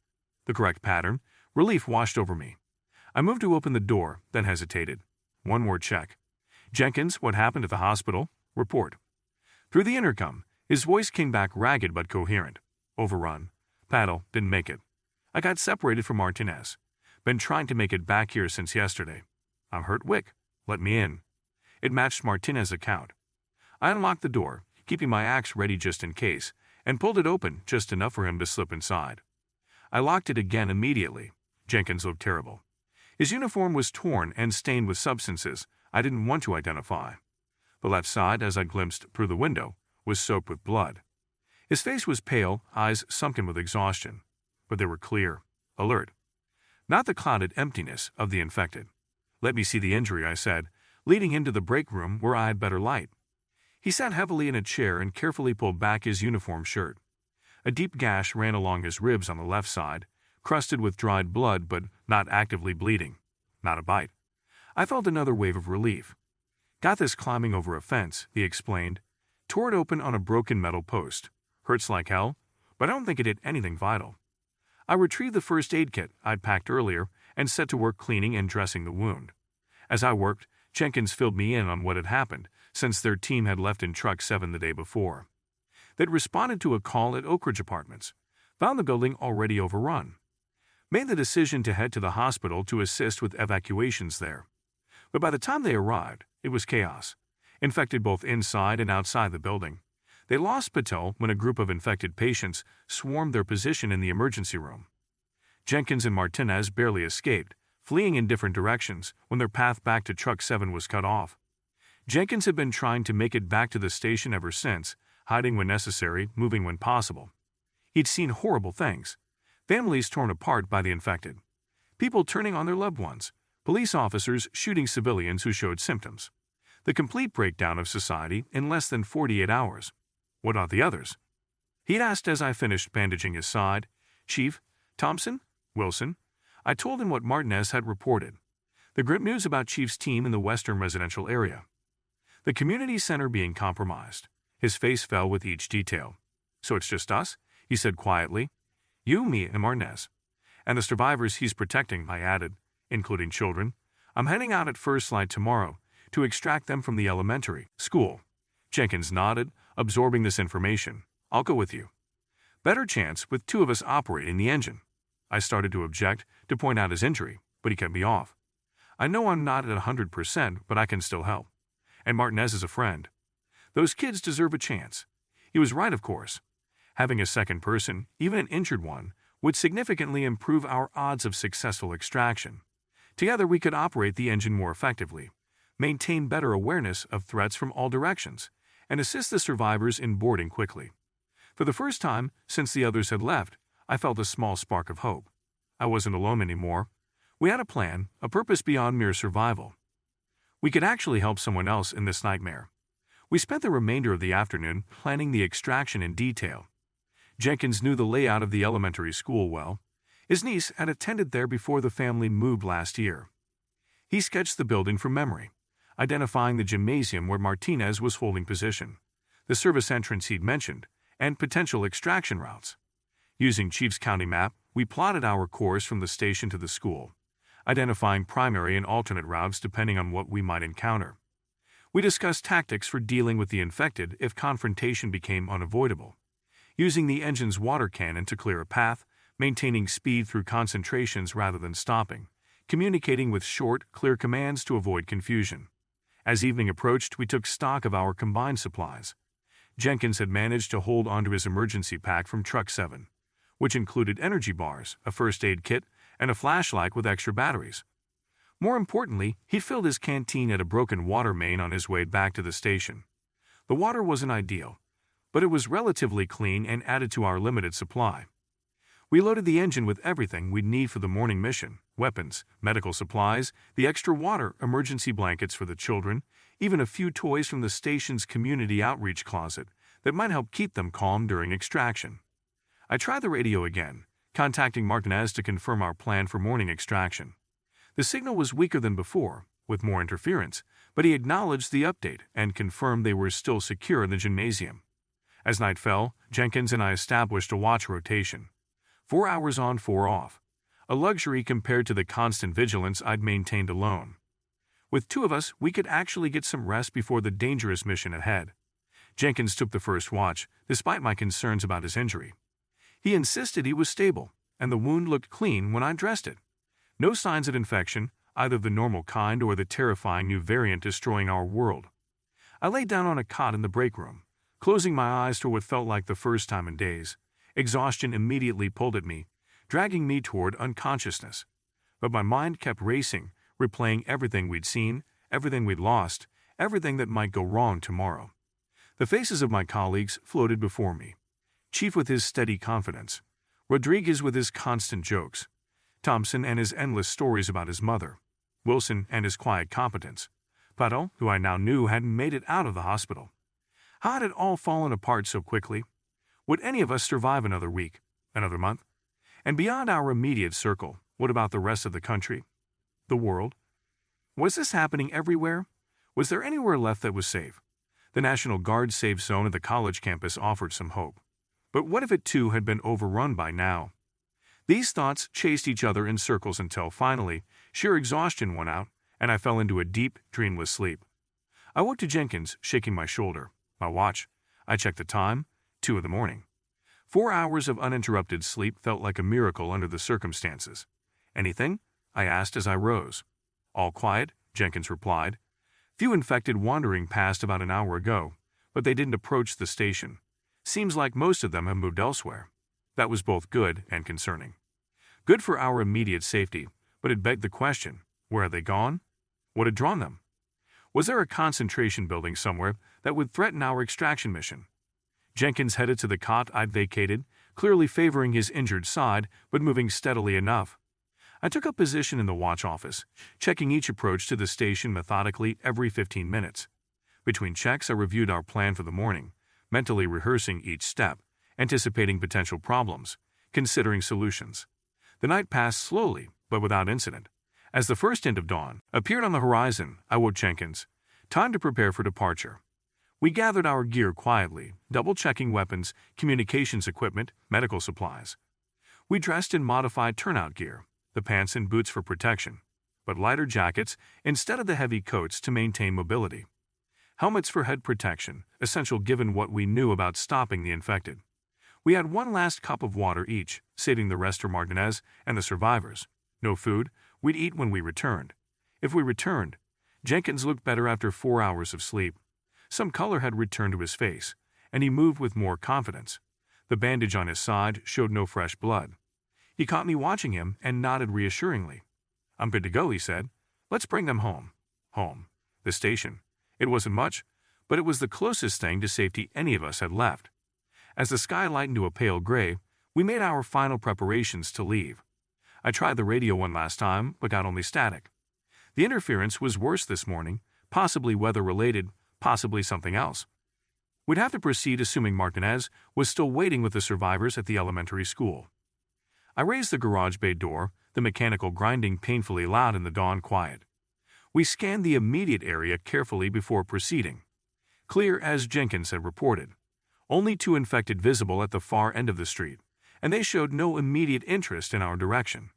Speaker 1: The correct pattern. Relief washed over me. I moved to open the door, then hesitated. One more check. Jenkins, what happened at the hospital? Report. Through the intercom, his voice came back ragged but coherent. Overrun. Paddle, didn't make it. I got separated from Martinez. Been trying to make it back here since yesterday. I'm hurt, Wick. Let me in. It matched Martinez's account. I unlocked the door, keeping my axe ready just in case, and pulled it open just enough for him to slip inside. I locked it again immediately. Jenkins looked terrible. His uniform was torn and stained with substances I didn't want to identify. The left side, as I glimpsed through the window, was soaked with blood. His face was pale, eyes sunken with exhaustion, but they were clear, alert. Not the clouded emptiness of the infected. Let me see the injury, I said, leading him to the break room where I had better light. He sat heavily in a chair and carefully pulled back his uniform shirt. A deep gash ran along his ribs on the left side, crusted with dried blood but not actively bleeding. Not a bite. I felt another wave of relief. Got this climbing over a fence, he explained. Tore it open on a broken metal post. Hurts like hell, but I don't think it hit anything vital. I retrieved the first aid kit I'd packed earlier and set to work cleaning and dressing the wound. As I worked, Jenkins filled me in on what had happened since their team had left in Truck 7 the day before. They'd responded to a call at Oak Ridge Apartments, found the building already overrun. Made the decision to head to the hospital to assist with evacuations there. But by the time they arrived, it was chaos, infected both inside and outside the building. They lost Patel when a group of infected patients swarmed their position in the emergency room. Jenkins and Martinez barely escaped, fleeing in different directions when their path back to Truck 7 was cut off. Jenkins had been trying to make it back to the station ever since, hiding when necessary, moving when possible. He'd seen horrible things. Families torn apart by the infected. People turning on their loved ones. Police officers shooting civilians who showed symptoms. The complete breakdown of society in less than 48 hours. What about the others? He'd asked as I finished bandaging his side. Chief, Thompson? Wilson? I told him what Martinez had reported. The grim news about Chief's team in the western residential area. The community center being compromised. His face fell with each detail. So it's just us? He said quietly. You, me, and Martinez. And the survivors he's protecting, I added, including children. I'm heading out at first light tomorrow to extract them from the elementary school. Jenkins nodded, absorbing this information. I'll go with you. Better chance with two of us operating the engine. I started to object, to point out his injury, but he cut me off. I know I'm not at 100%, but I can still help. And Martinez is a friend. Those kids deserve a chance. He was right, of course. Having a second person, even an injured one, would significantly improve our odds of successful extraction. Together we could operate the engine more effectively, maintain better awareness of threats from all directions, and assist the survivors in boarding quickly. For the first time since the others had left, I felt a small spark of hope. I wasn't alone anymore. We had a plan, a purpose beyond mere survival. We could actually help someone else in this nightmare. We spent the remainder of the afternoon planning the extraction in detail. Jenkins knew the layout of the elementary school well. His niece had attended there before the family moved last year. He sketched the building from memory, identifying the gymnasium where Martinez was holding position, the service entrance he'd mentioned, and potential extraction routes. Using Chief's County map, we plotted our course from the station to the school, identifying primary and alternate routes depending on what we might encounter. We discussed tactics for dealing with the infected if confrontation became unavoidable, using the engine's water cannon to clear a path, maintaining speed through concentrations rather than stopping, communicating with short, clear commands to avoid confusion. As evening approached, we took stock of our combined supplies. Jenkins had managed to hold onto his emergency pack from Truck 7, which included energy bars, a first aid kit, and a flashlight with extra batteries. More importantly, he'd filled his canteen at a broken water main on his way back to the station. The water wasn't ideal, but it was relatively clean and added to our limited supply. We loaded the engine with everything we'd need for the morning mission: weapons, medical supplies, the extra water, emergency blankets for the children, even a few toys from the station's community outreach closet that might help keep them calm during extraction. I tried the radio again, contacting Martinez to confirm our plan for morning extraction. The signal was weaker than before, with more interference, but he acknowledged the update and confirmed they were still secure in the gymnasium. As night fell, Jenkins and I established a watch rotation. 4 hours on, 4 off. A luxury compared to the constant vigilance I'd maintained alone. With 2 of us, we could actually get some rest before the dangerous mission ahead. Jenkins took the first watch, despite my concerns about his injury. He insisted he was stable, and the wound looked clean when I dressed it. No signs of infection, either the normal kind or the terrifying new variant destroying our world. I lay down on a cot in the break room, closing my eyes for what felt like the first time in days. Exhaustion immediately pulled at me, dragging me toward unconsciousness. But my mind kept racing, replaying everything we'd seen, everything we'd lost, everything that might go wrong tomorrow. The faces of my colleagues floated before me. Chief with his steady confidence, Rodriguez with his constant jokes, Thompson and his endless stories about his mother, Wilson and his quiet competence, Pato, who I now knew hadn't made it out of the hospital. How had it all fallen apart so quickly? Would any of us survive another week, another month? And beyond our immediate circle, what about the rest of the country? The world? Was this happening everywhere? Was there anywhere left that was safe? The National Guard safe zone at the college campus offered some hope. But what if it too had been overrun by now? These thoughts chased each other in circles until finally, sheer exhaustion won out, and I fell into a deep, dreamless sleep. I woke to Jenkins shaking my shoulder. My watch. I checked the time. 2 a.m. 4 hours of uninterrupted sleep felt like a miracle under the circumstances. Anything? I asked as I rose. All quiet, Jenkins replied. Few infected wandering past about an hour ago, but they didn't approach the station. Seems like most of them have moved elsewhere. That was both good and concerning. Good for our immediate safety, but it begged the question, where had they gone? What had drawn them? Was there a concentration building somewhere that would threaten our extraction mission? Jenkins headed to the cot I'd vacated, clearly favoring his injured side, but moving steadily enough. I took up position in the watch office, checking each approach to the station methodically every 15 minutes. Between checks, I reviewed our plan for the morning, mentally rehearsing each step, anticipating potential problems, considering solutions. The night passed slowly, but without incident. As the first hint of dawn appeared on the horizon, I woke Jenkins. Time to prepare for departure. We gathered our gear quietly, double-checking weapons, communications equipment, medical supplies. We dressed in modified turnout gear, the pants and boots for protection, but lighter jackets instead of the heavy coats to maintain mobility. Helmets for head protection, essential given what we knew about stopping the infected. We had one last cup of water each, saving the rest for Martinez and the survivors. No food, we'd eat when we returned. If we returned, Jenkins looked better after 4 hours of sleep. Some color had returned to his face, and he moved with more confidence. The bandage on his side showed no fresh blood. He caught me watching him and nodded reassuringly. I'm good to go, he said. Let's bring them home. Home. The station. It wasn't much, but it was the closest thing to safety any of us had left. As the sky lightened to a pale gray, we made our final preparations to leave. I tried the radio one last time, but got only static. The interference was worse this morning, possibly weather-related, possibly something else. We'd have to proceed assuming Martinez was still waiting with the survivors at the elementary school. I raised the garage bay door, the mechanical grinding painfully loud in the dawn quiet. We scanned the immediate area carefully before proceeding. Clear as Jenkins had reported. Only 2 infected visible at the far end of the street, and they showed no immediate interest in our direction.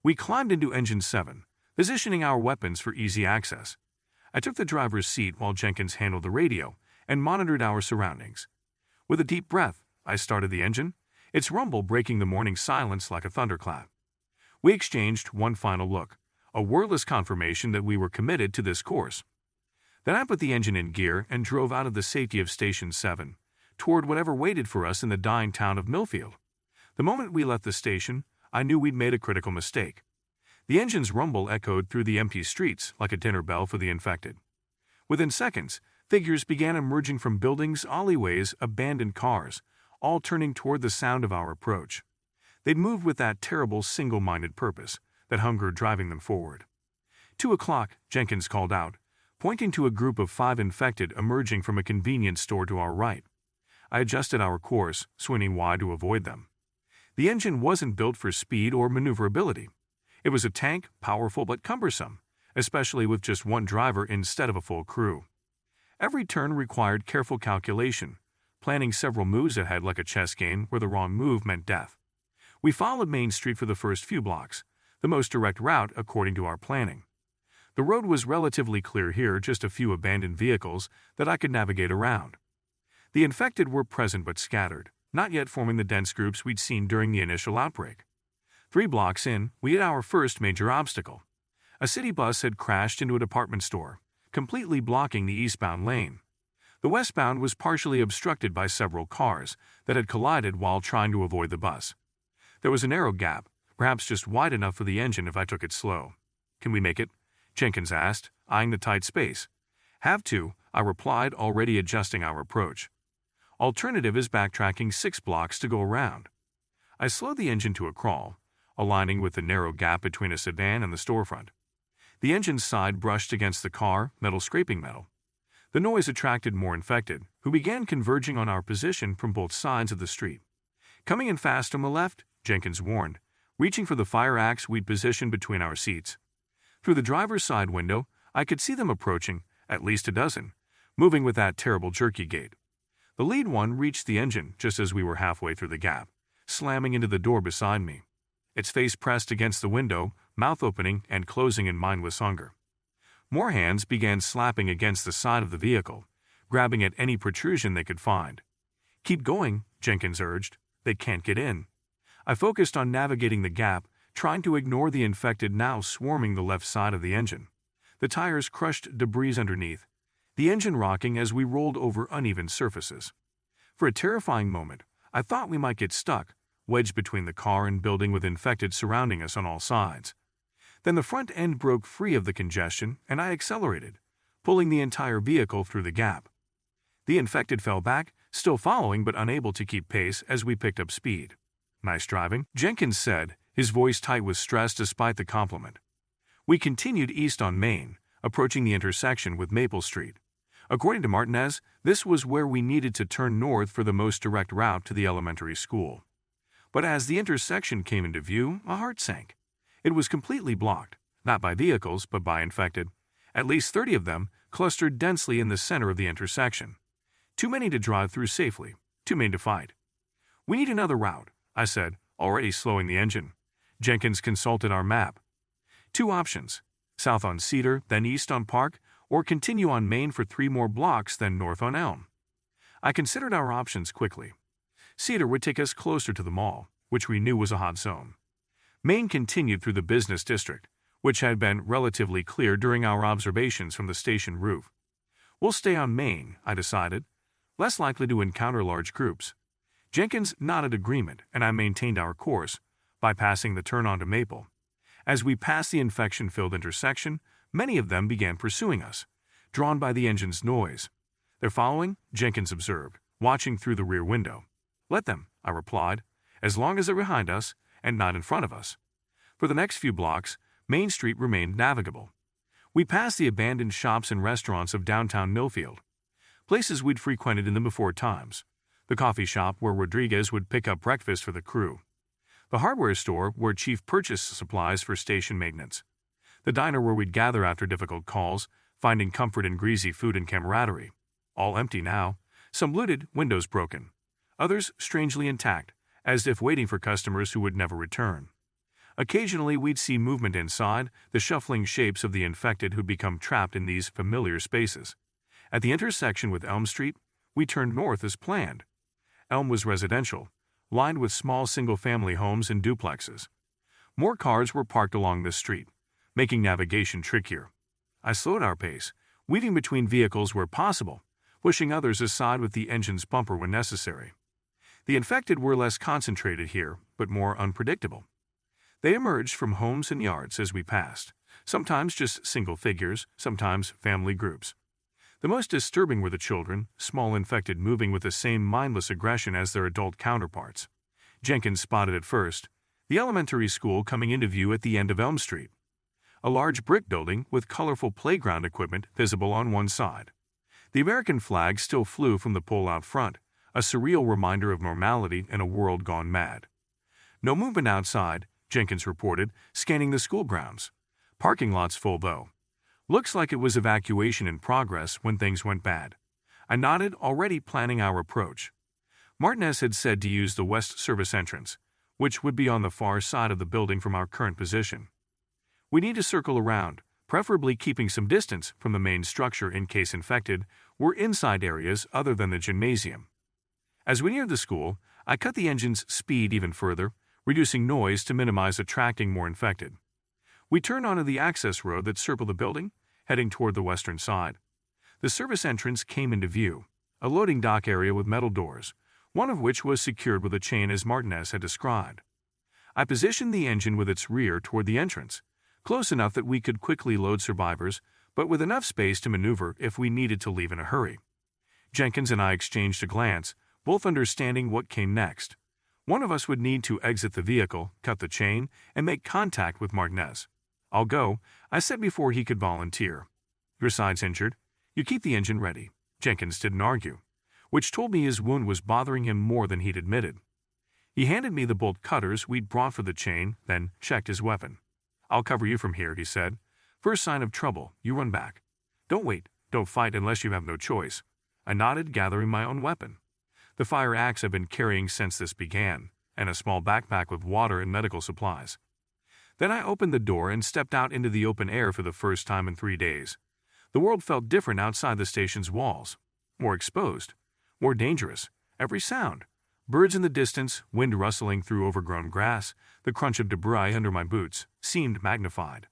Speaker 1: We climbed into Engine 7, positioning our weapons for easy access. I took the driver's seat while Jenkins handled the radio and monitored our surroundings. With a deep breath, I started the engine, its rumble breaking the morning silence like a thunderclap. We exchanged one final look, a wordless confirmation that we were committed to this course. Then I put the engine in gear and drove out of the safety of Station 7, toward whatever waited for us in the dying town of Millfield. The moment we left the station, I knew we'd made a critical mistake. The engine's rumble echoed through the empty streets like a dinner bell for the infected. Within seconds, figures began emerging from buildings, alleyways, abandoned cars, all turning toward the sound of our approach. They'd moved with that terrible single-minded purpose, that hunger driving them forward. 2 o'clock, Jenkins called out, pointing to a group of 5 infected emerging from a convenience store to our right. I adjusted our course, swinging wide to avoid them. The engine wasn't built for speed or maneuverability. It was a tank, powerful but cumbersome, especially with just one driver instead of a full crew. Every turn required careful calculation, planning several moves ahead like a chess game where the wrong move meant death. We followed Main Street for the first few blocks, the most direct route according to our planning. The road was relatively clear here, just a few abandoned vehicles that I could navigate around. The infected were present but scattered, not yet forming the dense groups we'd seen during the initial outbreak. 3 blocks in, we hit our first major obstacle. A city bus had crashed into a department store, completely blocking the eastbound lane. The westbound was partially obstructed by several cars that had collided while trying to avoid the bus. There was a narrow gap, perhaps just wide enough for the engine if I took it slow. "Can we make it?" Jenkins asked, eyeing the tight space. "Have to," I replied, already adjusting our approach. "Alternative is backtracking 6 blocks to go around." I slowed the engine to a crawl, aligning with the narrow gap between a sedan and the storefront. The engine's side brushed against the car, metal scraping metal. The noise attracted more infected, who began converging on our position from both sides of the street. "Coming in fast on the left," Jenkins warned, reaching for the fire axe we'd positioned between our seats. Through the driver's side window, I could see them approaching, at least a dozen, moving with that terrible jerky gait. The lead one reached the engine just as we were halfway through the gap, slamming into the door beside me. Its face pressed against the window, mouth opening and closing in mindless hunger. More hands began slapping against the side of the vehicle, grabbing at any protrusion they could find. "Keep going," Jenkins urged. "They can't get in." I focused on navigating the gap, trying to ignore the infected now swarming the left side of the engine. The tires crushed debris underneath, the engine rocking as we rolled over uneven surfaces. For a terrifying moment, I thought we might get stuck, wedged between the car and building with infected surrounding us on all sides. Then the front end broke free of the congestion and I accelerated, pulling the entire vehicle through the gap. The infected fell back, still following but unable to keep pace as we picked up speed. "Nice driving," Jenkins said, his voice tight with stress despite the compliment. We continued east on Main, approaching the intersection with Maple Street. According to Martinez, this was where we needed to turn north for the most direct route to the elementary school. But as the intersection came into view, my heart sank. It was completely blocked, not by vehicles but by infected. At least 30 of them clustered densely in the center of the intersection. Too many to drive through safely, too many to fight. "We need another route," I said, already slowing the engine. Jenkins consulted our map. 2 options, south on Cedar, then east on Park, or continue on Main for 3 more blocks, then north on Elm. I considered our options quickly. Cedar would take us closer to the mall, which we knew was a hot zone. Main continued through the business district, which had been relatively clear during our observations from the station roof. "We'll stay on Main," I decided, less likely to encounter large groups. Jenkins nodded agreement, and I maintained our course, bypassing the turn onto Maple. As we passed the infection-filled intersection, many of them began pursuing us, drawn by the engine's noise. "They're following," Jenkins observed, watching through the rear window. "Let them," I replied, "as long as they're behind us and not in front of us." For the next few blocks, Main Street remained navigable. We passed the abandoned shops and restaurants of downtown Millfield, places we'd frequented in them before times. The coffee shop where Rodriguez would pick up breakfast for the crew. The hardware store where Chief purchased supplies for station maintenance. The diner where we'd gather after difficult calls, finding comfort in greasy food and camaraderie. All empty now, some looted, windows broken. Others strangely intact, as if waiting for customers who would never return. Occasionally we'd see movement inside, the shuffling shapes of the infected who'd become trapped in these familiar spaces. At the intersection with Elm Street, we turned north as planned. Elm was residential, lined with small single-family homes and duplexes. More cars were parked along this street, making navigation trickier. I slowed our pace, weaving between vehicles where possible, pushing others aside with the engine's bumper when necessary. The infected were less concentrated here, but more unpredictable. They emerged from homes and yards as we passed, sometimes just single figures, sometimes family groups. The most disturbing were the children, small infected moving with the same mindless aggression as their adult counterparts. Jenkins spotted it first, the elementary school coming into view at the end of Elm Street. A large brick building with colorful playground equipment visible on one side. The American flag still flew from the pole out front, a surreal reminder of normality in a world gone mad. "No movement outside," Jenkins reported, scanning the school grounds. "Parking lots full though. Looks like it was evacuation in progress when things went bad." I nodded, already planning our approach. Martinez had said to use the west service entrance, which would be on the far side of the building from our current position. We need to circle around, preferably keeping some distance from the main structure in case infected were inside areas other than the gymnasium. As we neared the school, I cut the engine's speed even further, reducing noise to minimize attracting more infected. We turned onto the access road that circled the building, heading toward the western side. The service entrance came into view, a loading dock area with metal doors, one of which was secured with a chain as Martinez had described. I positioned the engine with its rear toward the entrance, close enough that we could quickly load survivors, but with enough space to maneuver if we needed to leave in a hurry. Jenkins and I exchanged a glance, both understanding what came next. One of us would need to exit the vehicle, cut the chain, and make contact with Martinez. "I'll go," I said before he could volunteer. "Your side's injured. You keep the engine ready." Jenkins didn't argue, which told me his wound was bothering him more than he'd admitted. He handed me the bolt cutters we'd brought for the chain, then checked his weapon. "I'll cover you from here," he said. "First sign of trouble, you run back. Don't wait, don't fight unless you have no choice." I nodded, gathering my own weapon. The fire axe I've been carrying since this began, and a small backpack with water and medical supplies. Then I opened the door and stepped out into the open air for the first time in 3 days. The world felt different outside the station's walls. More exposed. More dangerous. Every sound. Birds in the distance, wind rustling through overgrown grass, the crunch of debris under my boots, seemed magnified.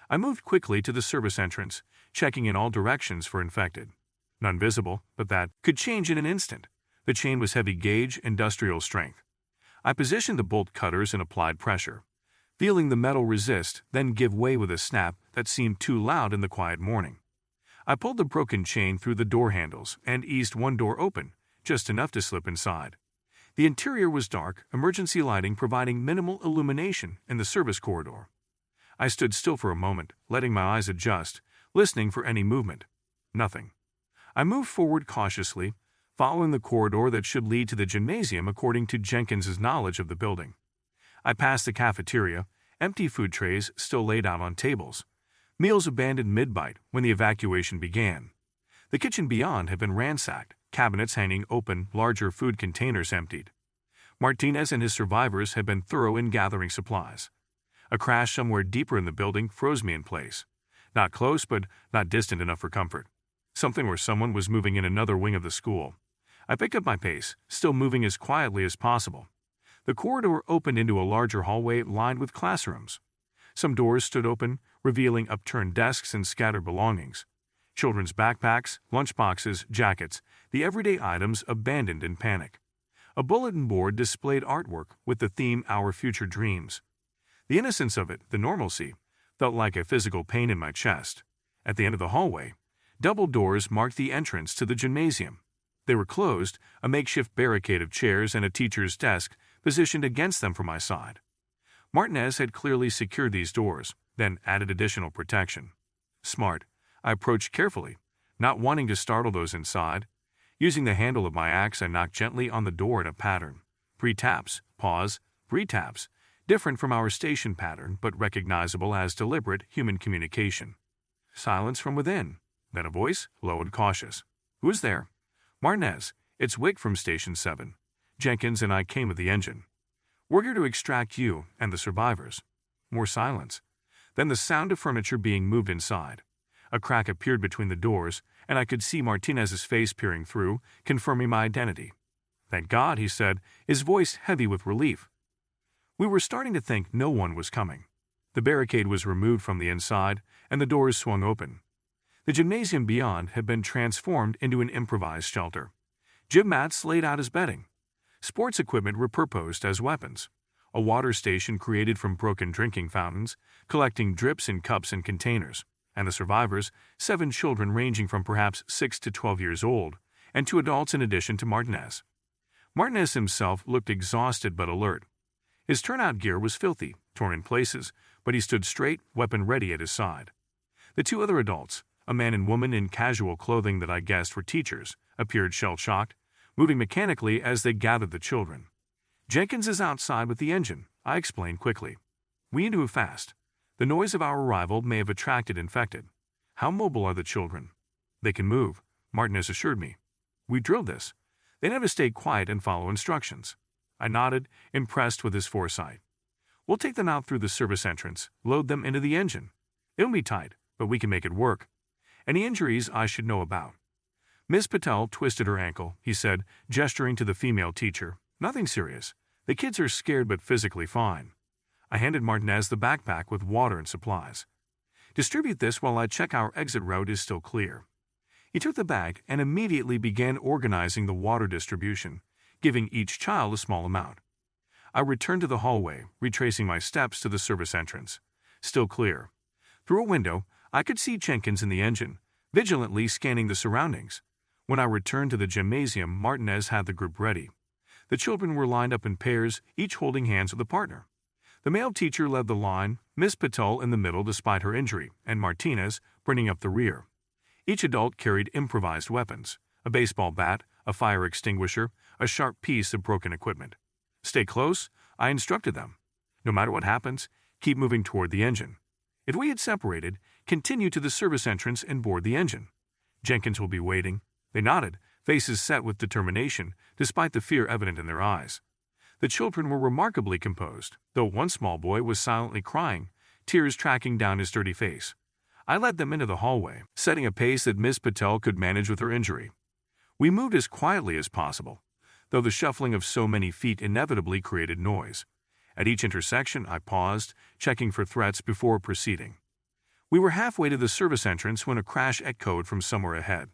Speaker 1: I moved quickly to the service entrance, checking in all directions for infected. None visible, but that could change in an instant. The chain was heavy gauge, industrial strength. I positioned the bolt cutters and applied pressure, feeling the metal resist, then give way with a snap that seemed too loud in the quiet morning. I pulled the broken chain through the door handles and eased one door open, just enough to slip inside. The interior was dark, emergency lighting providing minimal illumination in the service corridor. I stood still for a moment, letting my eyes adjust, listening for any movement. Nothing. I moved forward cautiously, following the corridor that should lead to the gymnasium according to Jenkins's knowledge of the building. I passed the cafeteria, empty food trays still laid out on tables. Meals abandoned mid-bite when the evacuation began. The kitchen beyond had been ransacked, cabinets hanging open, larger food containers emptied. Martinez and his survivors had been thorough in gathering supplies. A crash somewhere deeper in the building froze me in place. Not close, but not distant enough for comfort. Something where someone was moving in another wing of the school. I picked up my pace, still moving as quietly as possible. The corridor opened into a larger hallway lined with classrooms. Some doors stood open, revealing upturned desks and scattered belongings. Children's backpacks, lunchboxes, jackets, the everyday items abandoned in panic. A bulletin board displayed artwork with the theme Our Future Dreams. The innocence of it, the normalcy, felt like a physical pain in my chest. At the end of the hallway, double doors marked the entrance to the gymnasium. They were closed, a makeshift barricade of chairs and a teacher's desk positioned against them from my side. Martinez had clearly secured these doors, then added additional protection. Smart. I approached carefully, not wanting to startle those inside. Using the handle of my axe, I knocked gently on the door in a pattern. 3 taps, pause, 3 taps, different from our station pattern but recognizable as deliberate human communication. Silence from within. Then a voice, low and cautious. "Who is there?" "Martinez, it's Wick from Station 7. Jenkins and I came with the engine. We're here to extract you and the survivors." More silence. Then the sound of furniture being moved inside. A crack appeared between the doors, and I could see Martinez's face peering through, confirming my identity. "Thank God," he said, his voice heavy with relief. We were starting to think no one was coming. The barricade was removed from the inside, and the doors swung open. The gymnasium beyond had been transformed into an improvised shelter. Gym mats laid out as bedding. Sports equipment repurposed as weapons. A water station created from broken drinking fountains, collecting drips in cups and containers. And the survivors, 7 children ranging from perhaps 6 to 12 years old, and 2 adults in addition to Martinez. Martinez himself looked exhausted but alert. His turnout gear was filthy, torn in places, but he stood straight, weapon ready at his side. The 2 other adults, a man and woman in casual clothing that I guessed were teachers, appeared shell-shocked, moving mechanically as they gathered the children. "Jenkins is outside with the engine," I explained quickly. "We need to move fast. The noise of our arrival may have attracted infected." "How mobile are the children?" "They can move," Martinez assured me. We drilled this. They never stay quiet and follow instructions. I nodded, impressed with his foresight. We'll take them out through the service entrance, load them into the engine. It'll be tight, but we can make it work. Any injuries I should know about? Miss Patel twisted her ankle, he said, gesturing to the female teacher. Nothing serious. The kids are scared but physically fine. I handed Martinez the backpack with water and supplies. Distribute this while I check our exit route is still clear. He took the bag and immediately began organizing the water distribution, giving each child a small amount. I returned to the hallway, retracing my steps to the service entrance. Still clear. Through a window, I could see Jenkins in the engine, vigilantly scanning the surroundings. When I returned to the gymnasium, Martinez had the group ready. The children were lined up in pairs, each holding hands with a partner. The male teacher led the line, Miss Patel in the middle despite her injury, and Martinez bringing up the rear. Each adult carried improvised weapons, a baseball bat, a fire extinguisher, a sharp piece of broken equipment. Stay close, I instructed them. No matter what happens, keep moving toward the engine. If we had separated, continue to the service entrance and board the engine. Jenkins will be waiting. They nodded, faces set with determination, despite the fear evident in their eyes. The children were remarkably composed, though one small boy was silently crying, tears tracking down his dirty face. I led them into the hallway, setting a pace that Miss Patel could manage with her injury. We moved as quietly as possible, though the shuffling of so many feet inevitably created noise. At each intersection, I paused, checking for threats before proceeding. We were halfway to the service entrance when a crash echoed from somewhere ahead.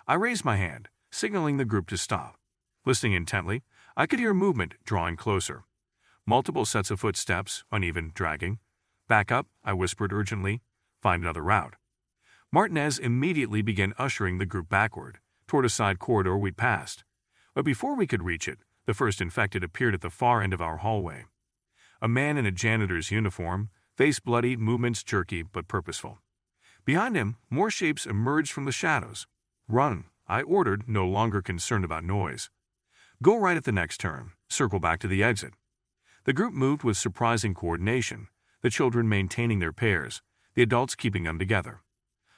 Speaker 1: I raised my hand, signaling the group to stop. Listening intently, I could hear movement drawing closer. Multiple sets of footsteps, uneven, dragging. Back up, I whispered urgently. Find another route. Martinez immediately began ushering the group backward, toward a side corridor we'd passed. But before we could reach it, the first infected appeared at the far end of our hallway. A man in a janitor's uniform, face bloody, movements jerky but purposeful. Behind him, more shapes emerged from the shadows. Run, I ordered, no longer concerned about noise. Go right at the next turn, circle back to the exit. The group moved with surprising coordination, the children maintaining their pairs, the adults keeping them together.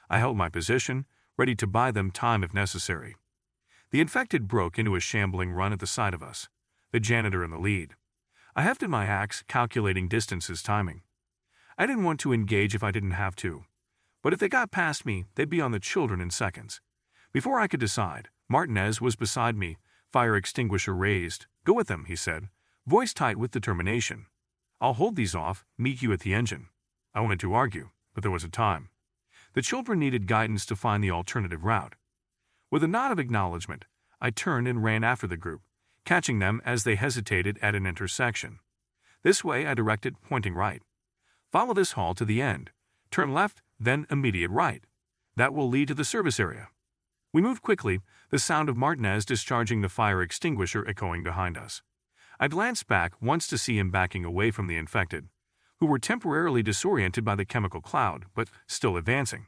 Speaker 1: I held my position, ready to buy them time if necessary. The infected broke into a shambling run at the side of us, the janitor in the lead. I hefted my axe, calculating distances timing. I didn't want to engage if I didn't have to, but if they got past me, they'd be on the children in seconds. Before I could decide, Martinez was beside me, fire extinguisher raised. Go with them, he said, voice tight with determination. I'll hold these off, meet you at the engine. I wanted to argue, but there was a time. The children needed guidance to find the alternative route. With a nod of acknowledgement, I turned and ran after the group, catching them as they hesitated at an intersection. This way, I directed, pointing right. Follow this hall to the end. Turn left, then immediate right. That will lead to the service area. We moved quickly, the sound of Martinez discharging the fire extinguisher echoing behind us. I glanced back once to see him backing away from the infected, who were temporarily disoriented by the chemical cloud, but still advancing.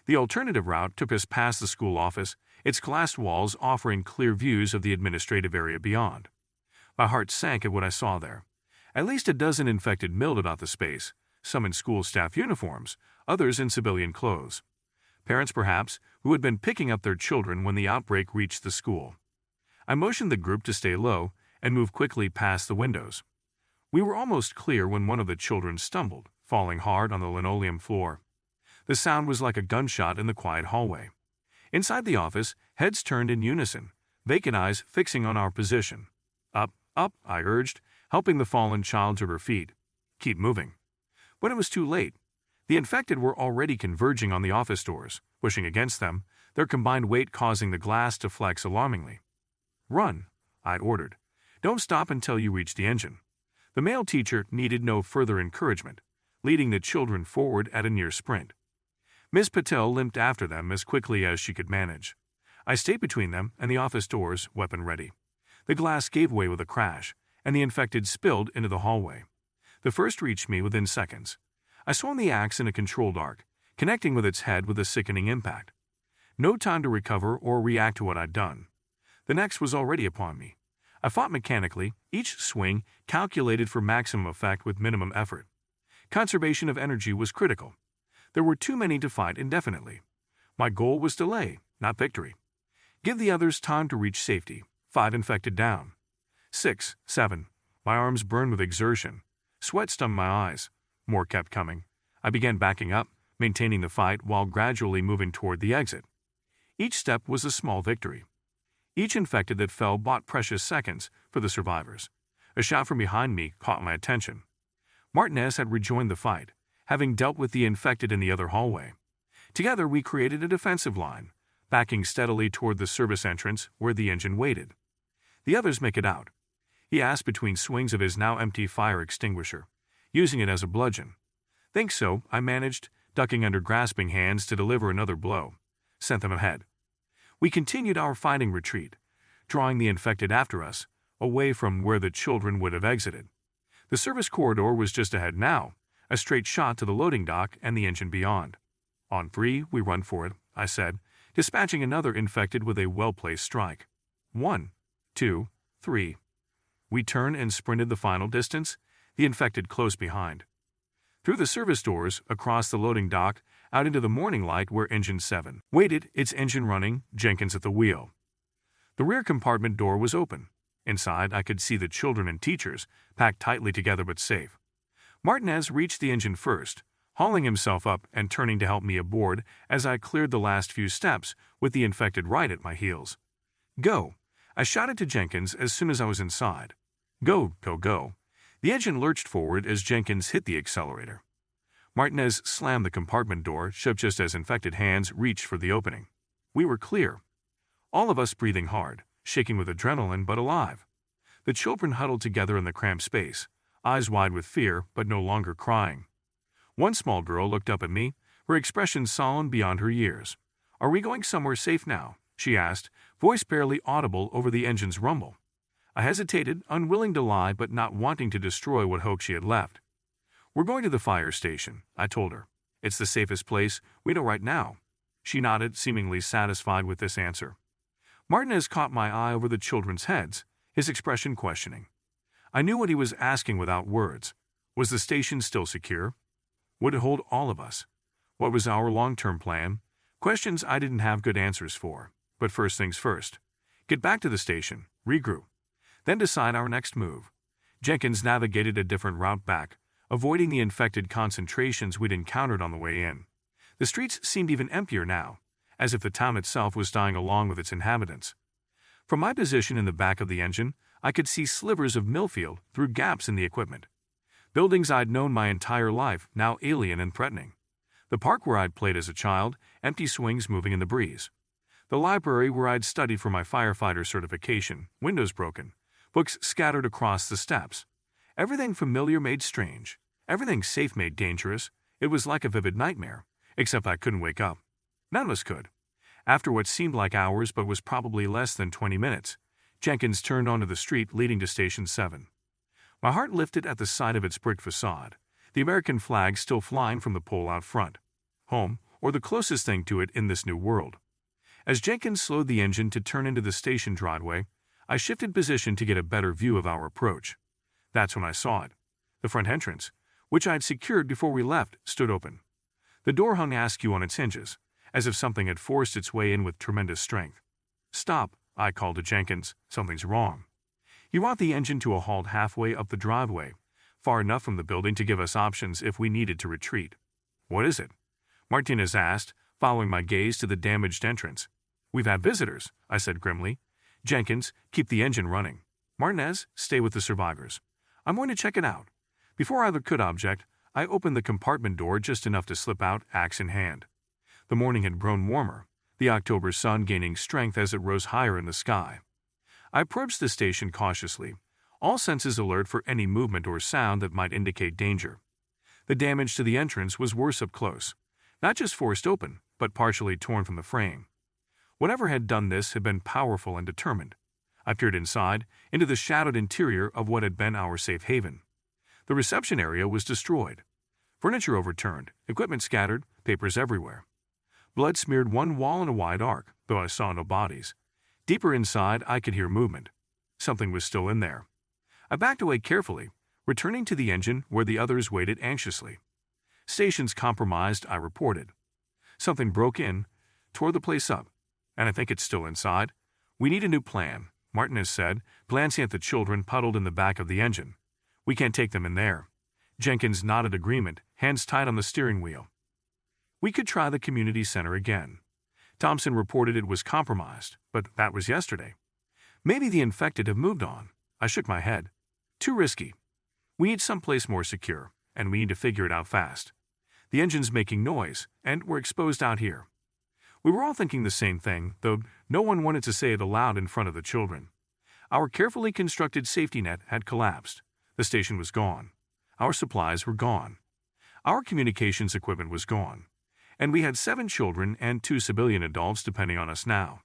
Speaker 1: The alternative route took us past the school office, its glass walls offering clear views of the administrative area beyond. My heart sank at what I saw there. At least a dozen infected milled about the space, some in school staff uniforms, others in civilian clothes. Parents, perhaps, who had been picking up their children when the outbreak reached the school. I motioned the group to stay low and move quickly past the windows. We were almost clear when one of the children stumbled, falling hard on the linoleum floor. The sound was like a gunshot in the quiet hallway. Inside the office, heads turned in unison, vacant eyes fixing on our position. Up, up, I urged, helping the fallen child to her feet. Keep moving. But it was too late. The infected were already converging on the office doors, pushing against them, their combined weight causing the glass to flex alarmingly. Run, I'd ordered. Don't stop until you reach the engine. The male teacher needed no further encouragement, leading the children forward at a near sprint. Miss Patel limped after them as quickly as she could manage. I stayed between them and the office doors, weapon ready. The glass gave way with a crash, and the infected spilled into the hallway. The first reached me within seconds. I swung the axe in a controlled arc, connecting with its head with a sickening impact. No time to recover or react to what I'd done. The next was already upon me. I fought mechanically, each swing calculated for maximum effect with minimum effort. Conservation of energy was critical. There were too many to fight indefinitely. My goal was delay, not victory. Give the others time to reach safety. 5 infected down. 6, 7. My arms burned with exertion. Sweat stung my eyes. More kept coming. I began backing up, maintaining the fight while gradually moving toward the exit. Each step was a small victory. Each infected that fell bought precious seconds for the survivors. A shout from behind me caught my attention. Martinez had rejoined the fight, having dealt with the infected in the other hallway. Together we created a defensive line, backing steadily toward the service entrance where the engine waited. The others make it out, he asked between swings of his now empty fire extinguisher, using it as a bludgeon. Think so, I managed, ducking under grasping hands to deliver another blow. Sent them ahead. We continued our fighting retreat, drawing the infected after us, away from where the children would have exited. The service corridor was just ahead now, a straight shot to the loading dock and the engine beyond. On 3, we run for it, I said, dispatching another infected with a well-placed strike. 1, 2, 3. We turned and sprinted the final distance, the infected close behind. Through the service doors, across the loading dock, out into the morning light where Engine 7 waited, its engine running, Jenkins at the wheel. The rear compartment door was open. Inside, I could see the children and teachers, packed tightly together but safe. Martinez reached the engine first, hauling himself up and turning to help me aboard as I cleared the last few steps with the infected right at my heels. Go! I shouted to Jenkins as soon as I was inside. Go, go, go. The engine lurched forward as Jenkins hit the accelerator. Martinez slammed the compartment door shut just as infected hands reached for the opening. We were clear. All of us breathing hard, shaking with adrenaline but alive. The children huddled together in the cramped space, eyes wide with fear but no longer crying. One small girl looked up at me, her expression solemn beyond her years. Are we going somewhere safe now? She asked, voice barely audible over the engine's rumble. I hesitated, unwilling to lie but not wanting to destroy what hope she had left. We're going to the fire station, I told her. It's the safest place we know right now. She nodded, seemingly satisfied with this answer. Martinez caught my eye over the children's heads, his expression questioning. I knew what he was asking without words. Was the station still secure? Would it hold all of us? What was our long-term plan? Questions I didn't have good answers for. But first things first. Get back to the station, regroup. Then decide our next move. Jenkins navigated a different route back, avoiding the infected concentrations we'd encountered on the way in. The streets seemed even emptier now, as if the town itself was dying along with its inhabitants. From my position in the back of the engine, I could see slivers of millfield through gaps in the equipment. Buildings I'd known my entire life, now alien and threatening. The park where I'd played as a child, empty swings moving in the breeze. The library where I'd studied for my firefighter certification, windows broken, books scattered across the steps. Everything familiar made strange. Everything safe made dangerous. It was like a vivid nightmare, except I couldn't wake up. None of us could. After what seemed like hours but was probably less than 20 minutes, Jenkins turned onto the street leading to Station 7. My heart lifted at the sight of its brick facade, the American flag still flying from the pole out front. Home, or the closest thing to it in this new world. As Jenkins slowed the engine to turn into the station driveway, I shifted position to get a better view of our approach. That's when I saw it. The front entrance, which I'd secured before we left, stood open. The door hung askew on its hinges, as if something had forced its way in with tremendous strength. Stop, I called to Jenkins. Something's wrong. He brought the engine to a halt halfway up the driveway, far enough from the building to give us options if we needed to retreat. What is it? Martinez asked, following my gaze to the damaged entrance. We've had visitors, I said grimly. Jenkins, keep the engine running. Martinez, stay with the survivors. I'm going to check it out. Before either could object, I opened the compartment door just enough to slip out, axe in hand. The morning had grown warmer, the October sun gaining strength as it rose higher in the sky. I approached the station cautiously, all senses alert for any movement or sound that might indicate danger. The damage to the entrance was worse up close, not just forced open, but partially torn from the frame. Whatever had done this had been powerful and determined. I peered inside, into the shadowed interior of what had been our safe haven. The reception area was destroyed. Furniture overturned, equipment scattered, papers everywhere. Blood smeared one wall in a wide arc, though I saw no bodies. Deeper inside, I could hear movement. Something was still in there. I backed away carefully, returning to the engine where the others waited anxiously. Station's compromised, I reported. Something broke in, tore the place up. and I think it's still inside. We need a new plan, Martinez said, glancing at the children puddled in the back of the engine. We can't take them in there. Jenkins nodded agreement, hands tight on the steering wheel. We could try the community center again. Thompson reported it was compromised, but that was yesterday. Maybe the infected have moved on. I shook my head. Too risky. We need someplace more secure, and we need to figure it out fast. The engine's making noise, and we're exposed out here. We were all thinking the same thing, though no one wanted to say it aloud in front of the children. Our carefully constructed safety net had collapsed. The station was gone. Our supplies were gone. Our communications equipment was gone. And we had 7 children and 2 civilian adults depending on us now.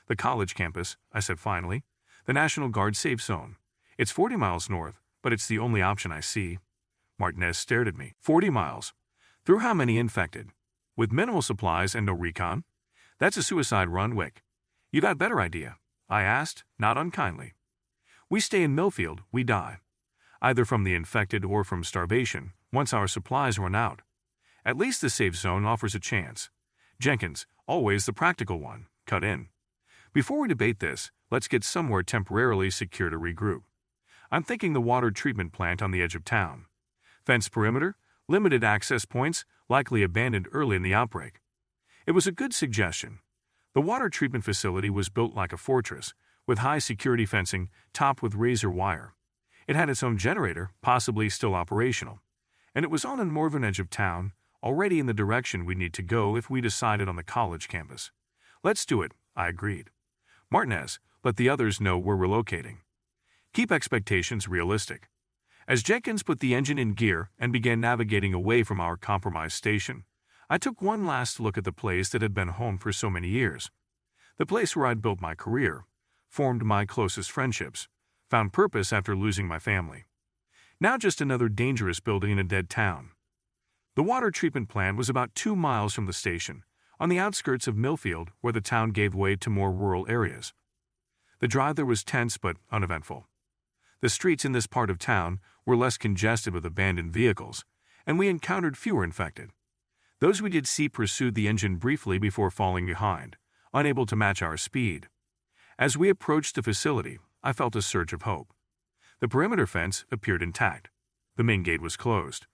Speaker 1: The college campus, I said finally. The National Guard safe zone. It's 40 miles north, but it's the only option I see. Martinez stared at me. 40 miles. Through how many infected? With minimal supplies and no recon? That's a suicide run, Wick. You got a better idea? I asked, not unkindly. We stay in Millfield, we die. Either from the infected or from starvation, once our supplies run out. At least the safe zone offers a chance. Jenkins, always the practical one, cut in. Before we debate this, let's get somewhere temporarily secure to regroup. I'm thinking the water treatment plant on the edge of town. Fenced perimeter, limited access points, likely abandoned early in the outbreak. It was a good suggestion. The water treatment facility was built like a fortress, with high security fencing topped with razor wire. It had its own generator, possibly still operational. And it was on the northern edge of town, already in the direction we'd need to go if we decided on the college campus. Let's do it, I agreed. Martinez, let the others know we're relocating. Keep expectations realistic. As Jenkins put the engine in gear and began navigating away from our compromised station, I took one last look at the place that had been home for so many years. The place where I'd built my career, formed my closest friendships, found purpose after losing my family. Now just another dangerous building in a dead town. The water treatment plant was about 2 miles from the station, on the outskirts of Millfield, where the town gave way to more rural areas. The drive there was tense but uneventful. The streets in this part of town were less congested with abandoned vehicles, and we encountered fewer infected. Those we did see pursued the engine briefly before falling behind, unable to match our speed. As we approached the facility, I felt a surge of hope. The perimeter fence appeared intact. The main gate was closed.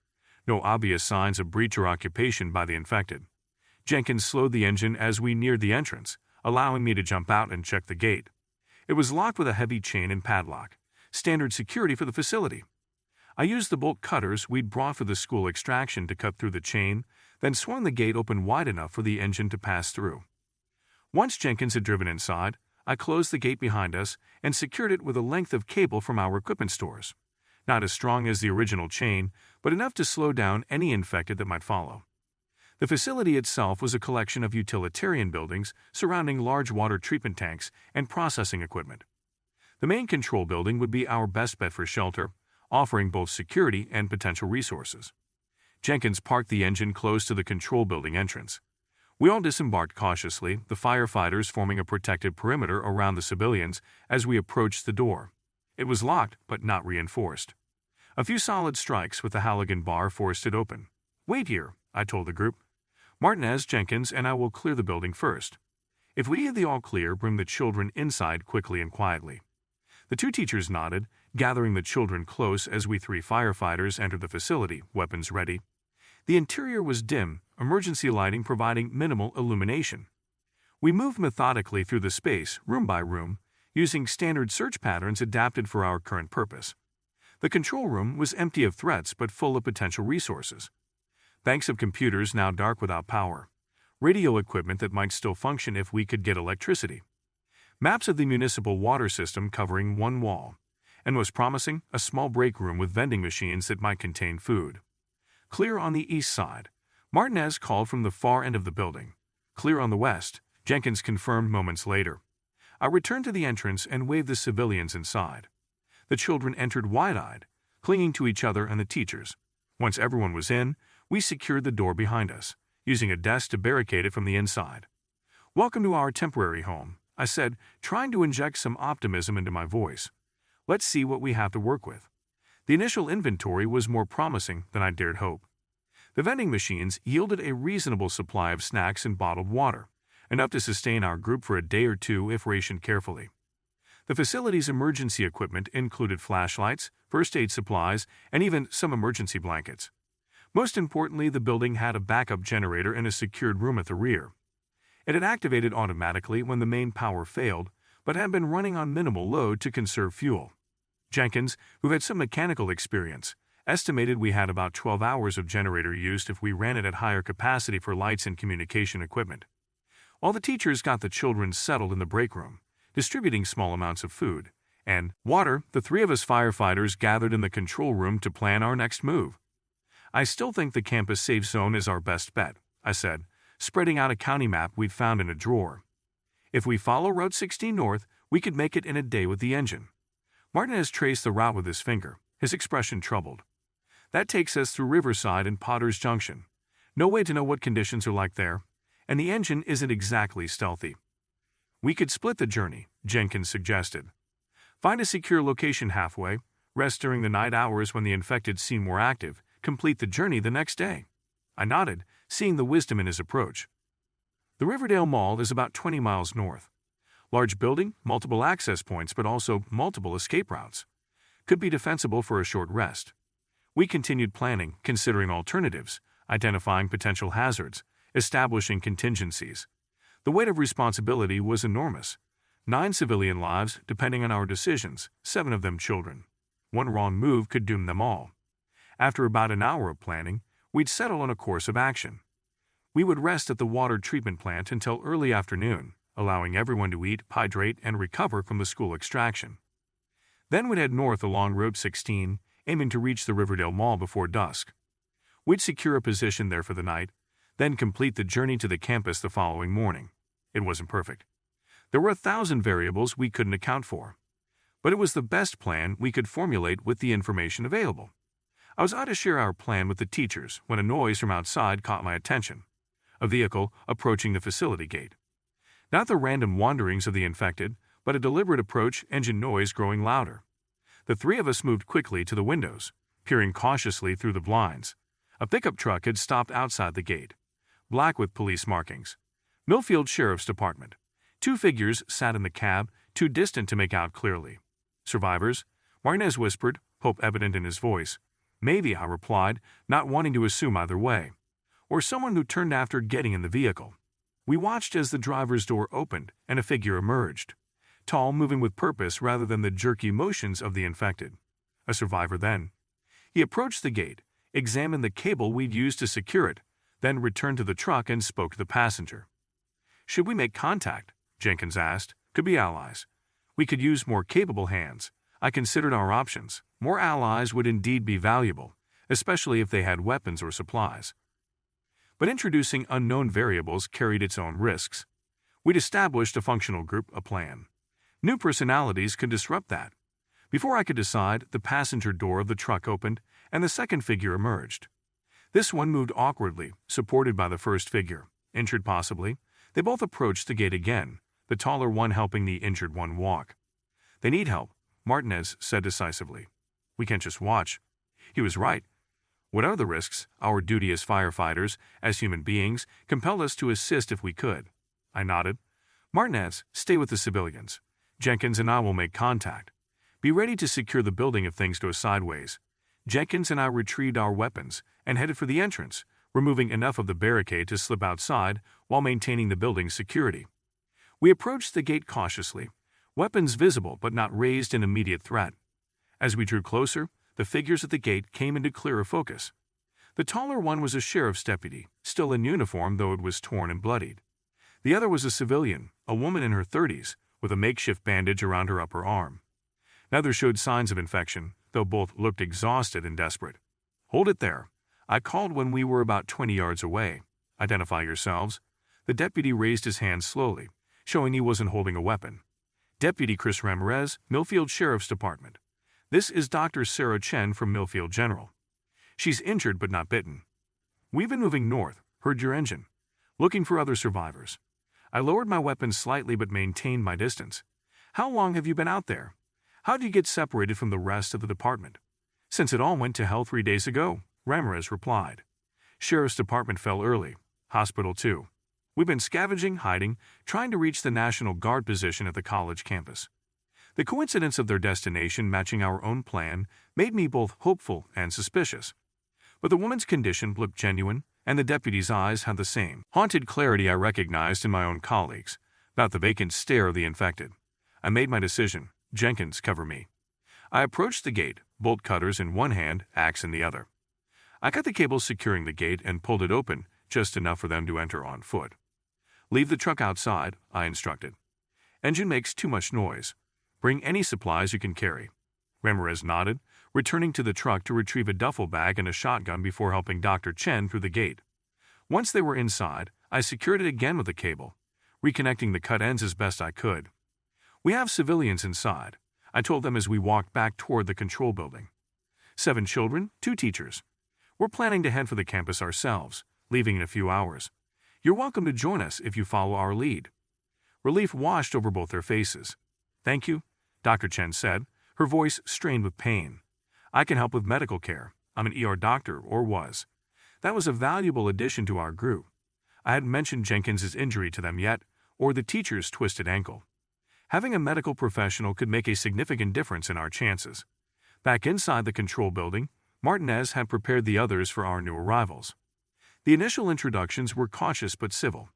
Speaker 1: No obvious signs of breach or occupation by the infected. Jenkins slowed the engine as we neared the entrance, allowing me to jump out and check the gate. It was locked with a heavy chain and padlock, standard security for the facility. I used the bolt cutters we'd brought for the school extraction to cut through the chain, then swung the gate open wide enough for the engine to pass through. Once Jenkins had driven inside, I closed the gate behind us and secured it with a length of cable from our equipment stores. Not as strong as the original chain, but enough to slow down any infected that might follow. The facility itself was a collection of utilitarian buildings surrounding large water treatment tanks and processing equipment. The main control building would be our best bet for shelter, offering both security and potential resources. Jenkins parked the engine close to the control building entrance. We all disembarked cautiously, the firefighters forming a protective perimeter around the civilians as we approached the door. It was locked, but not reinforced. A few solid strikes with the Halligan bar forced it open. "Wait here," I told the group. "Martinez, Jenkins, and I will clear the building first. If we get the all clear, bring the children inside quickly and quietly." The 2 teachers nodded, gathering the children close as we 3 firefighters entered the facility, weapons ready. The interior was dim, emergency lighting providing minimal illumination. We moved methodically through the space, room by room, using standard search patterns adapted for our current purpose. The control room was empty of threats but full of potential resources. Banks of computers now dark without power. Radio equipment that might still function if we could get electricity. Maps of the municipal water system covering one wall. And most promising, a small break room with vending machines that might contain food. Clear on the east side. Martinez called from the far end of the building. Clear on the west, Jenkins confirmed moments later. I returned to the entrance and waved the civilians inside. The children entered wide-eyed, clinging to each other and the teachers. Once everyone was in, we secured the door behind us, using a desk to barricade it from the inside. "Welcome to our temporary home," I said, trying to inject some optimism into my voice. "Let's see what we have to work with." The initial inventory was more promising than I dared hope. The vending machines yielded a reasonable supply of snacks and bottled water, enough to sustain our group for a day or two if rationed carefully. The facility's emergency equipment included flashlights, first aid supplies, and even some emergency blankets. Most importantly, the building had a backup generator in a secured room at the rear. It had activated automatically when the main power failed, but had been running on minimal load to conserve fuel. Jenkins, who had some mechanical experience, estimated we had about 12 hours of generator use if we ran it at higher capacity for lights and communication equipment. While the teachers got the children settled in the break room, distributing small amounts of food and water, the three of us firefighters gathered in the control room to plan our next move. "I still think the campus safe zone is our best bet," I said, spreading out a county map we'd found in a drawer. "If we follow Route 16 north, we could make it in a day with the engine." Martinez traced the route with his finger, his expression troubled. "That takes us through Riverside and Potter's Junction. No way to know what conditions are like there, and the engine isn't exactly stealthy." "We could split the journey," Jenkins suggested. "Find a secure location halfway, rest during the night hours when the infected seem more active, complete the journey the next day." I nodded, seeing the wisdom in his approach. The Riverdale Mall is about 20 miles north. Large building, multiple access points, but also multiple escape routes. Could be defensible for a short rest. We continued planning, considering alternatives, identifying potential hazards, establishing contingencies. The weight of responsibility was enormous. 9 civilian lives depending on our decisions, 7 of them children. One wrong move could doom them all. After about an hour of planning, we'd settle on a course of action. We would rest at the water treatment plant until early afternoon, allowing everyone to eat, hydrate, and recover from the school extraction. Then we'd head north along Route 16, aiming to reach the Riverdale Mall before dusk. We'd secure a position there for the night, then complete the journey to the campus the following morning. It wasn't perfect. There were 1,000 variables we couldn't account for. But it was the best plan we could formulate with the information available. I was out to share our plan with the teachers when a noise from outside caught my attention. A vehicle approaching the facility gate. Not the random wanderings of the infected, but a deliberate approach, engine noise growing louder. The three of us moved quickly to the windows, peering cautiously through the blinds. A pickup truck had stopped outside the gate, black with police markings. Millfield Sheriff's Department. 2 figures sat in the cab, too distant to make out clearly. "Survivors?" Martinez whispered, hope evident in his voice. "Maybe," I replied, not wanting to assume either way. "Or someone who turned after getting in the vehicle." We watched as the driver's door opened and a figure emerged. Tall, moving with purpose rather than the jerky motions of the infected. A survivor then. He approached the gate, examined the cable we'd used to secure it, then returned to the truck and spoke to the passenger. "Should we make contact?" Jenkins asked. "Could be allies. We could use more capable hands." I considered our options. More allies would indeed be valuable, especially if they had weapons or supplies. But introducing unknown variables carried its own risks. We'd established a functional group, a plan. New personalities could disrupt that. Before I could decide, the passenger door of the truck opened, and the second figure emerged. This one moved awkwardly, supported by the first figure, injured possibly. They both approached the gate again, the taller one helping the injured one walk. "They need help," Martinez said decisively. "We can't just watch." He was right. What are the risks? Our duty as firefighters, as human beings, compelled us to assist if we could. I nodded. "Martinez, stay with the civilians. Jenkins and I will make contact. Be ready to secure the building if things go sideways." Jenkins and I retrieved our weapons and headed for the entrance, removing enough of the barricade to slip outside while maintaining the building's security. We approached the gate cautiously, weapons visible but not raised in immediate threat. As we drew closer, the figures at the gate came into clearer focus. The taller one was a sheriff's deputy, still in uniform though it was torn and bloodied. The other was a civilian, a woman in her 30s, with a makeshift bandage around her upper arm. Neither showed signs of infection, though both looked exhausted and desperate. "Hold it there," I called when we were about 20 yards away. "Identify yourselves." The deputy raised his hand slowly, showing he wasn't holding a weapon. "Deputy Chris Ramirez, Millfield Sheriff's Department. This is Dr. Sarah Chen from Millfield General. She's injured but not bitten. We've been moving north, heard your engine. Looking for other survivors." I lowered my weapon slightly but maintained my distance. "How long have you been out there? How did you get separated from the rest of the department?" "Since it all went to hell 3 days ago," Ramirez replied. "Sheriff's Department fell early. Hospital too." We've been scavenging, hiding, trying to reach the National Guard position at the college campus. The coincidence of their destination matching our own plan made me both hopeful and suspicious. But the woman's condition looked genuine, and the deputy's eyes had the same haunted clarity I recognized in my own colleagues, not the vacant stare of the infected. I made my decision. Jenkins, cover me. I approached the gate, bolt cutters in one hand, axe in the other. I cut the cables securing the gate and pulled it open, just enough for them to enter on foot. Leave the truck outside, I instructed. Engine makes too much noise. Bring any supplies you can carry. Ramirez nodded, returning to the truck to retrieve a duffel bag and a shotgun before helping Dr. Chen through the gate. Once they were inside, I secured it again with a cable, reconnecting the cut ends as best I could. We have civilians inside, I told them as we walked back toward the control building. 7 children, 2 teachers. We're planning to head for the campus ourselves, leaving in a few hours. You're welcome to join us if you follow our lead. Relief washed over both their faces. Thank you, Dr. Chen said, her voice strained with pain. I can help with medical care. I'm an ER doctor, or was. That was a valuable addition to our group. I hadn't mentioned Jenkins's injury to them yet, or the teacher's twisted ankle. Having a medical professional could make a significant difference in our chances. Back inside the control building, Martinez had prepared the others for our new arrivals. The initial introductions were cautious but civil.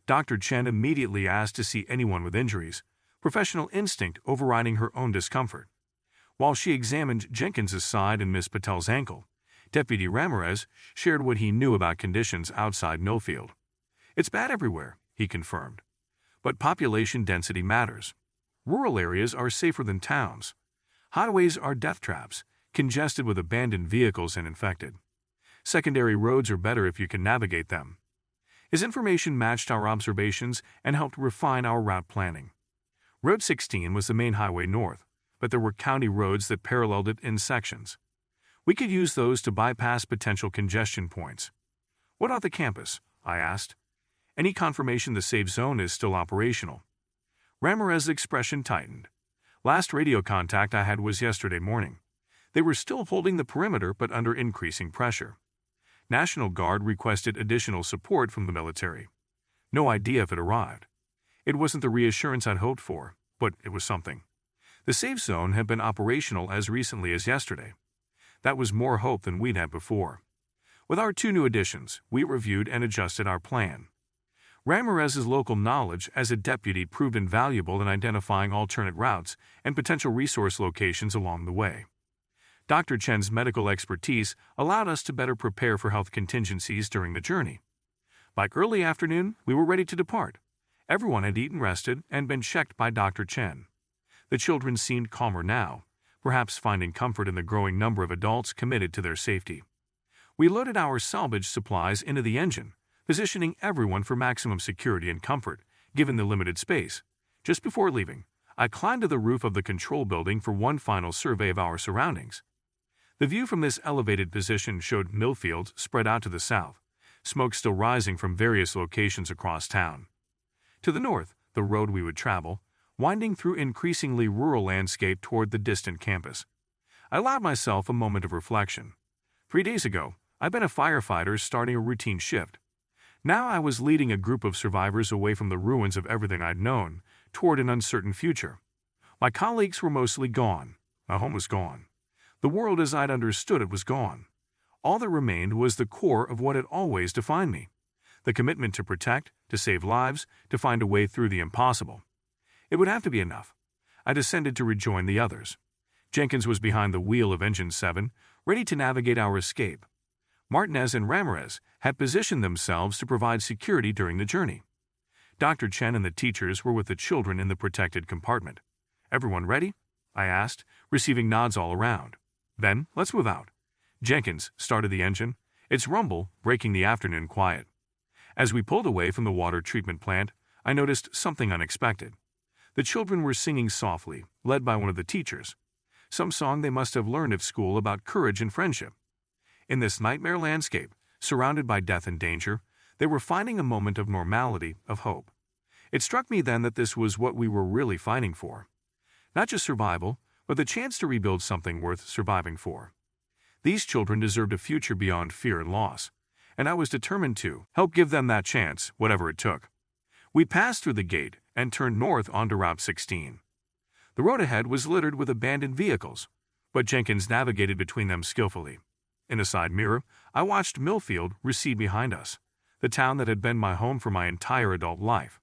Speaker 1: Dr. Chen immediately asked to see anyone with injuries, professional instinct overriding her own discomfort. While she examined Jenkins's side and Miss Patel's ankle, Deputy Ramirez shared what he knew about conditions outside Millfield. It's bad everywhere, he confirmed. But population density matters. Rural areas are safer than towns. Highways are death traps, congested with abandoned vehicles and infected. Secondary roads are better if you can navigate them. His information matched our observations and helped refine our route planning. Road 16 was the main highway north, but there were county roads that paralleled it in sections. We could use those to bypass potential congestion points. What about the campus? I asked. Any confirmation the safe zone is still operational? Ramirez's expression tightened. Last radio contact I had was yesterday morning. They were still holding the perimeter but under increasing pressure. National Guard requested additional support from the military. No idea if it arrived. It wasn't the reassurance I'd hoped for, but it was something. The safe zone had been operational as recently as yesterday. That was more hope than we'd had before. With our 2 new additions, we reviewed and adjusted our plan. Ramirez's local knowledge as a deputy proved invaluable in identifying alternate routes and potential resource locations along the way. Dr. Chen's medical expertise allowed us to better prepare for health contingencies during the journey. By early afternoon, we were ready to depart. Everyone had eaten, rested, and been checked by Dr. Chen. The children seemed calmer now, perhaps finding comfort in the growing number of adults committed to their safety. We loaded our salvage supplies into the engine, positioning everyone for maximum security and comfort, given the limited space. Just before leaving, I climbed to the roof of the control building for one final survey of our surroundings. The view from this elevated position showed millfields spread out to the south, smoke still rising from various locations across town. To the north, the road we would travel, winding through increasingly rural landscape toward the distant campus. I allowed myself a moment of reflection. 3 days ago, I'd been a firefighter starting a routine shift. Now I was leading a group of survivors away from the ruins of everything I'd known, toward an uncertain future. My colleagues were mostly gone. My home was gone. The world as I'd understood it was gone. All that remained was the core of what had always defined me. The commitment to protect, to save lives, to find a way through the impossible. It would have to be enough. I descended to rejoin the others. Jenkins was behind the wheel of Engine 7, ready to navigate our escape. Martinez and Ramirez had positioned themselves to provide security during the journey. Dr. Chen and the teachers were with the children in the protected compartment. Everyone ready? I asked, receiving nods all around. Then, let's move out. Jenkins started the engine, its rumble breaking the afternoon quiet. As we pulled away from the water treatment plant, I noticed something unexpected. The children were singing softly, led by one of the teachers. Some song they must have learned at school about courage and friendship. In this nightmare landscape, surrounded by death and danger, they were finding a moment of normality, of hope. It struck me then that this was what we were really fighting for. Not just survival, but the chance to rebuild something worth surviving for. These children deserved a future beyond fear and loss, and I was determined to help give them that chance, whatever it took. We passed through the gate and turned north onto Route 16. The road ahead was littered with abandoned vehicles, but Jenkins navigated between them skillfully. In a side mirror, I watched Millfield recede behind us, the town that had been my home for my entire adult life.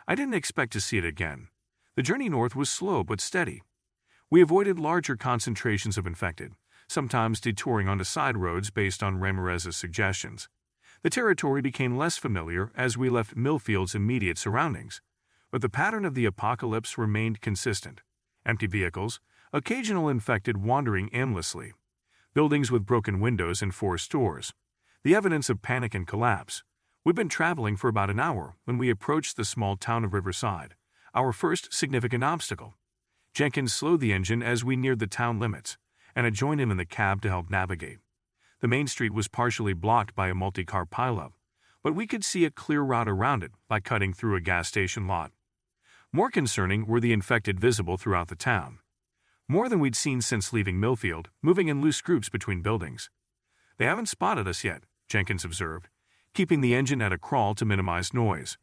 Speaker 1: I didn't expect to see it again. The journey north was slow but steady. We avoided larger concentrations of infected, sometimes detouring onto side roads based on Ramirez's suggestions. The territory became less familiar as we left Millfield's immediate surroundings, but the pattern of the apocalypse remained consistent. Empty vehicles, occasional infected wandering aimlessly, buildings with broken windows and forced doors, the evidence of panic and collapse. We'd been traveling for about an hour when we approached the small town of Riverside, our first significant obstacle. Jenkins slowed the engine as we neared the town limits, and I joined him in the cab to help navigate. The main street was partially blocked by a multi-car pileup, but we could see a clear route around it by cutting through a gas station lot. More concerning were the infected visible throughout the town. More than we'd seen since leaving Millfield, moving in loose groups between buildings. "They haven't spotted us yet," Jenkins observed, keeping the engine at a crawl to minimize noise.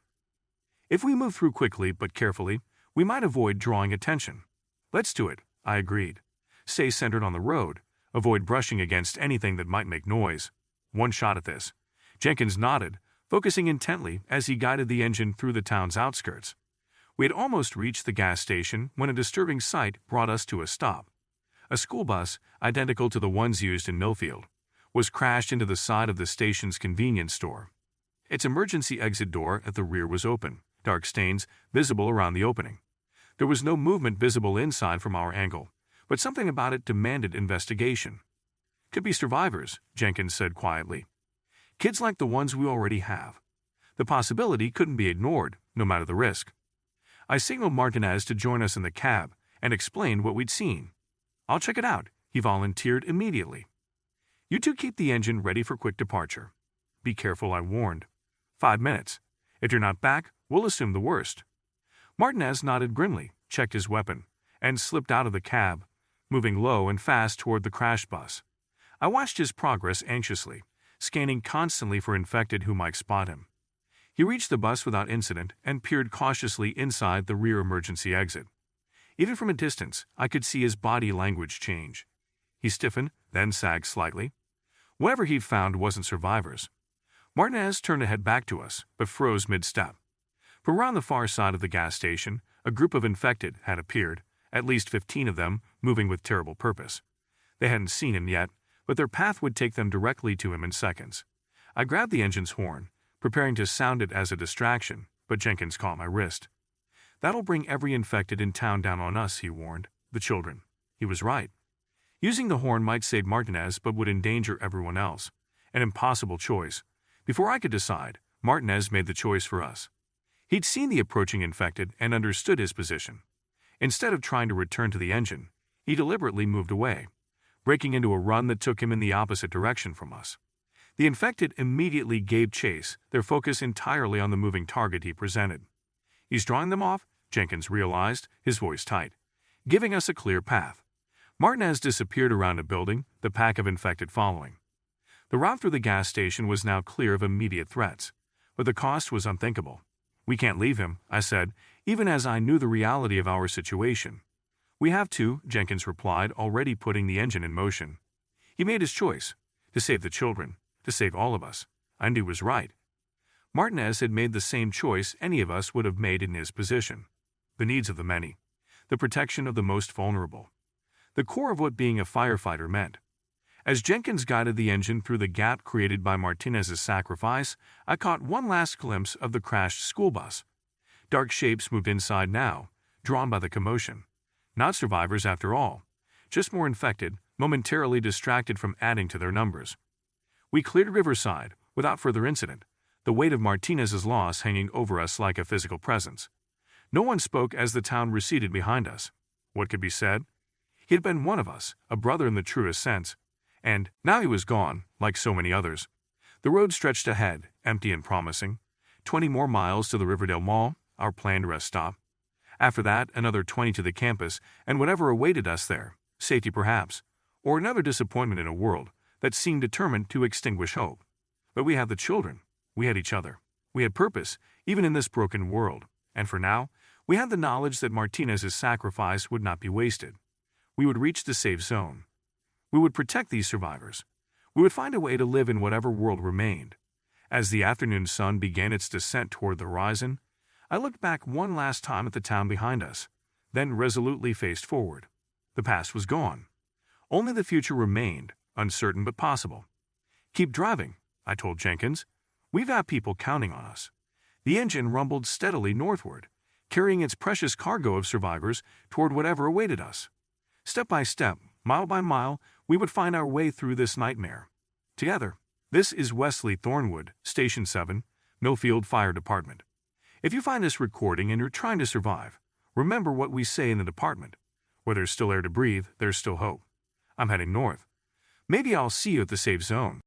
Speaker 1: "If we move through quickly but carefully, we might avoid drawing attention." "Let's do it," I agreed. "Stay centered on the road. Avoid brushing against anything that might make noise. One shot at this." Jenkins nodded, focusing intently as he guided the engine through the town's outskirts. We had almost reached the gas station when a disturbing sight brought us to a stop. A school bus, identical to the ones used in Millfield, was crashed into the side of the station's convenience store. Its emergency exit door at the rear was open, dark stains visible around the opening. There was no movement visible inside from our angle, but something about it demanded investigation. "Could be survivors," Jenkins said quietly. "Kids like the ones we already have." The possibility couldn't be ignored, no matter the risk. I signaled Martinez to join us in the cab and explained what we'd seen. "I'll check it out," he volunteered immediately. "You two keep the engine ready for quick departure." "Be careful," I warned. 5 minutes. If you're not back, we'll assume the worst." Martinez nodded grimly, checked his weapon, and slipped out of the cab, moving low and fast toward the crashed bus. I watched his progress anxiously, scanning constantly for infected who might spot him. He reached the bus without incident and peered cautiously inside the rear emergency exit. Even from a distance, I could see his body language change. He stiffened, then sagged slightly. Whatever he'd found wasn't survivors. Martinez turned to head back to us, but froze mid-step. From around the far side of the gas station, a group of infected had appeared, at least 15 of them, moving with terrible purpose. They hadn't seen him yet, but their path would take them directly to him in seconds. I grabbed the engine's horn, preparing to sound it as a distraction, but Jenkins caught my wrist. "That'll bring every infected in town down on us," he warned. "The children." He was right. Using the horn might save Martinez but would endanger everyone else. An impossible choice. Before I could decide, Martinez made the choice for us. He'd seen the approaching infected and understood his position. Instead of trying to return to the engine, he deliberately moved away, breaking into a run that took him in the opposite direction from us. The infected immediately gave chase, their focus entirely on the moving target he presented. "He's drawing them off," Jenkins realized, his voice tight, giving us a clear path. Martinez disappeared around a building, the pack of infected following. The route through the gas station was now clear of immediate threats, but the cost was unthinkable. "We can't leave him," I said, even as I knew the reality of our situation. "We have to," Jenkins replied, already putting the engine in motion. He made his choice, to save the children, to save all of us. I knew he was right. Martinez had made the same choice any of us would have made in his position. The needs of the many. The protection of the most vulnerable. The core of what being a firefighter meant. As Jenkins guided the engine through the gap created by Martinez's sacrifice, I caught one last glimpse of the crashed school bus. Dark shapes moved inside now, drawn by the commotion. Not survivors after all, just more infected, momentarily distracted from adding to their numbers. We cleared Riverside without further incident, the weight of Martinez's loss hanging over us like a physical presence. No one spoke as the town receded behind us. What could be said? He had been one of us, a brother in the truest sense. And now he was gone, like so many others. The road stretched ahead, empty and promising. 20 more miles to the Riverdale Mall, our planned rest stop. After that, another 20 to the campus, and whatever awaited us there, safety perhaps, or another disappointment in a world that seemed determined to extinguish hope. But we had the children. We had each other. We had purpose, even in this broken world. And for now, we had the knowledge that Martinez's sacrifice would not be wasted. We would reach the safe zone. We would protect these survivors. We would find a way to live in whatever world remained. As the afternoon sun began its descent toward the horizon, I looked back one last time at the town behind us, then resolutely faced forward. The past was gone. Only the future remained, uncertain but possible. "Keep driving," I told Jenkins. "We've got people counting on us." The engine rumbled steadily northward, carrying its precious cargo of survivors toward whatever awaited us. Step by step, mile by mile, we would find our way through this nightmare. Together. This is Wesley Thornwood, Station 7, Millfield Fire Department. If you find this recording and you're trying to survive, remember what we say in the department. Where there's still air to breathe, there's still hope. I'm heading north. Maybe I'll see you at the safe zone.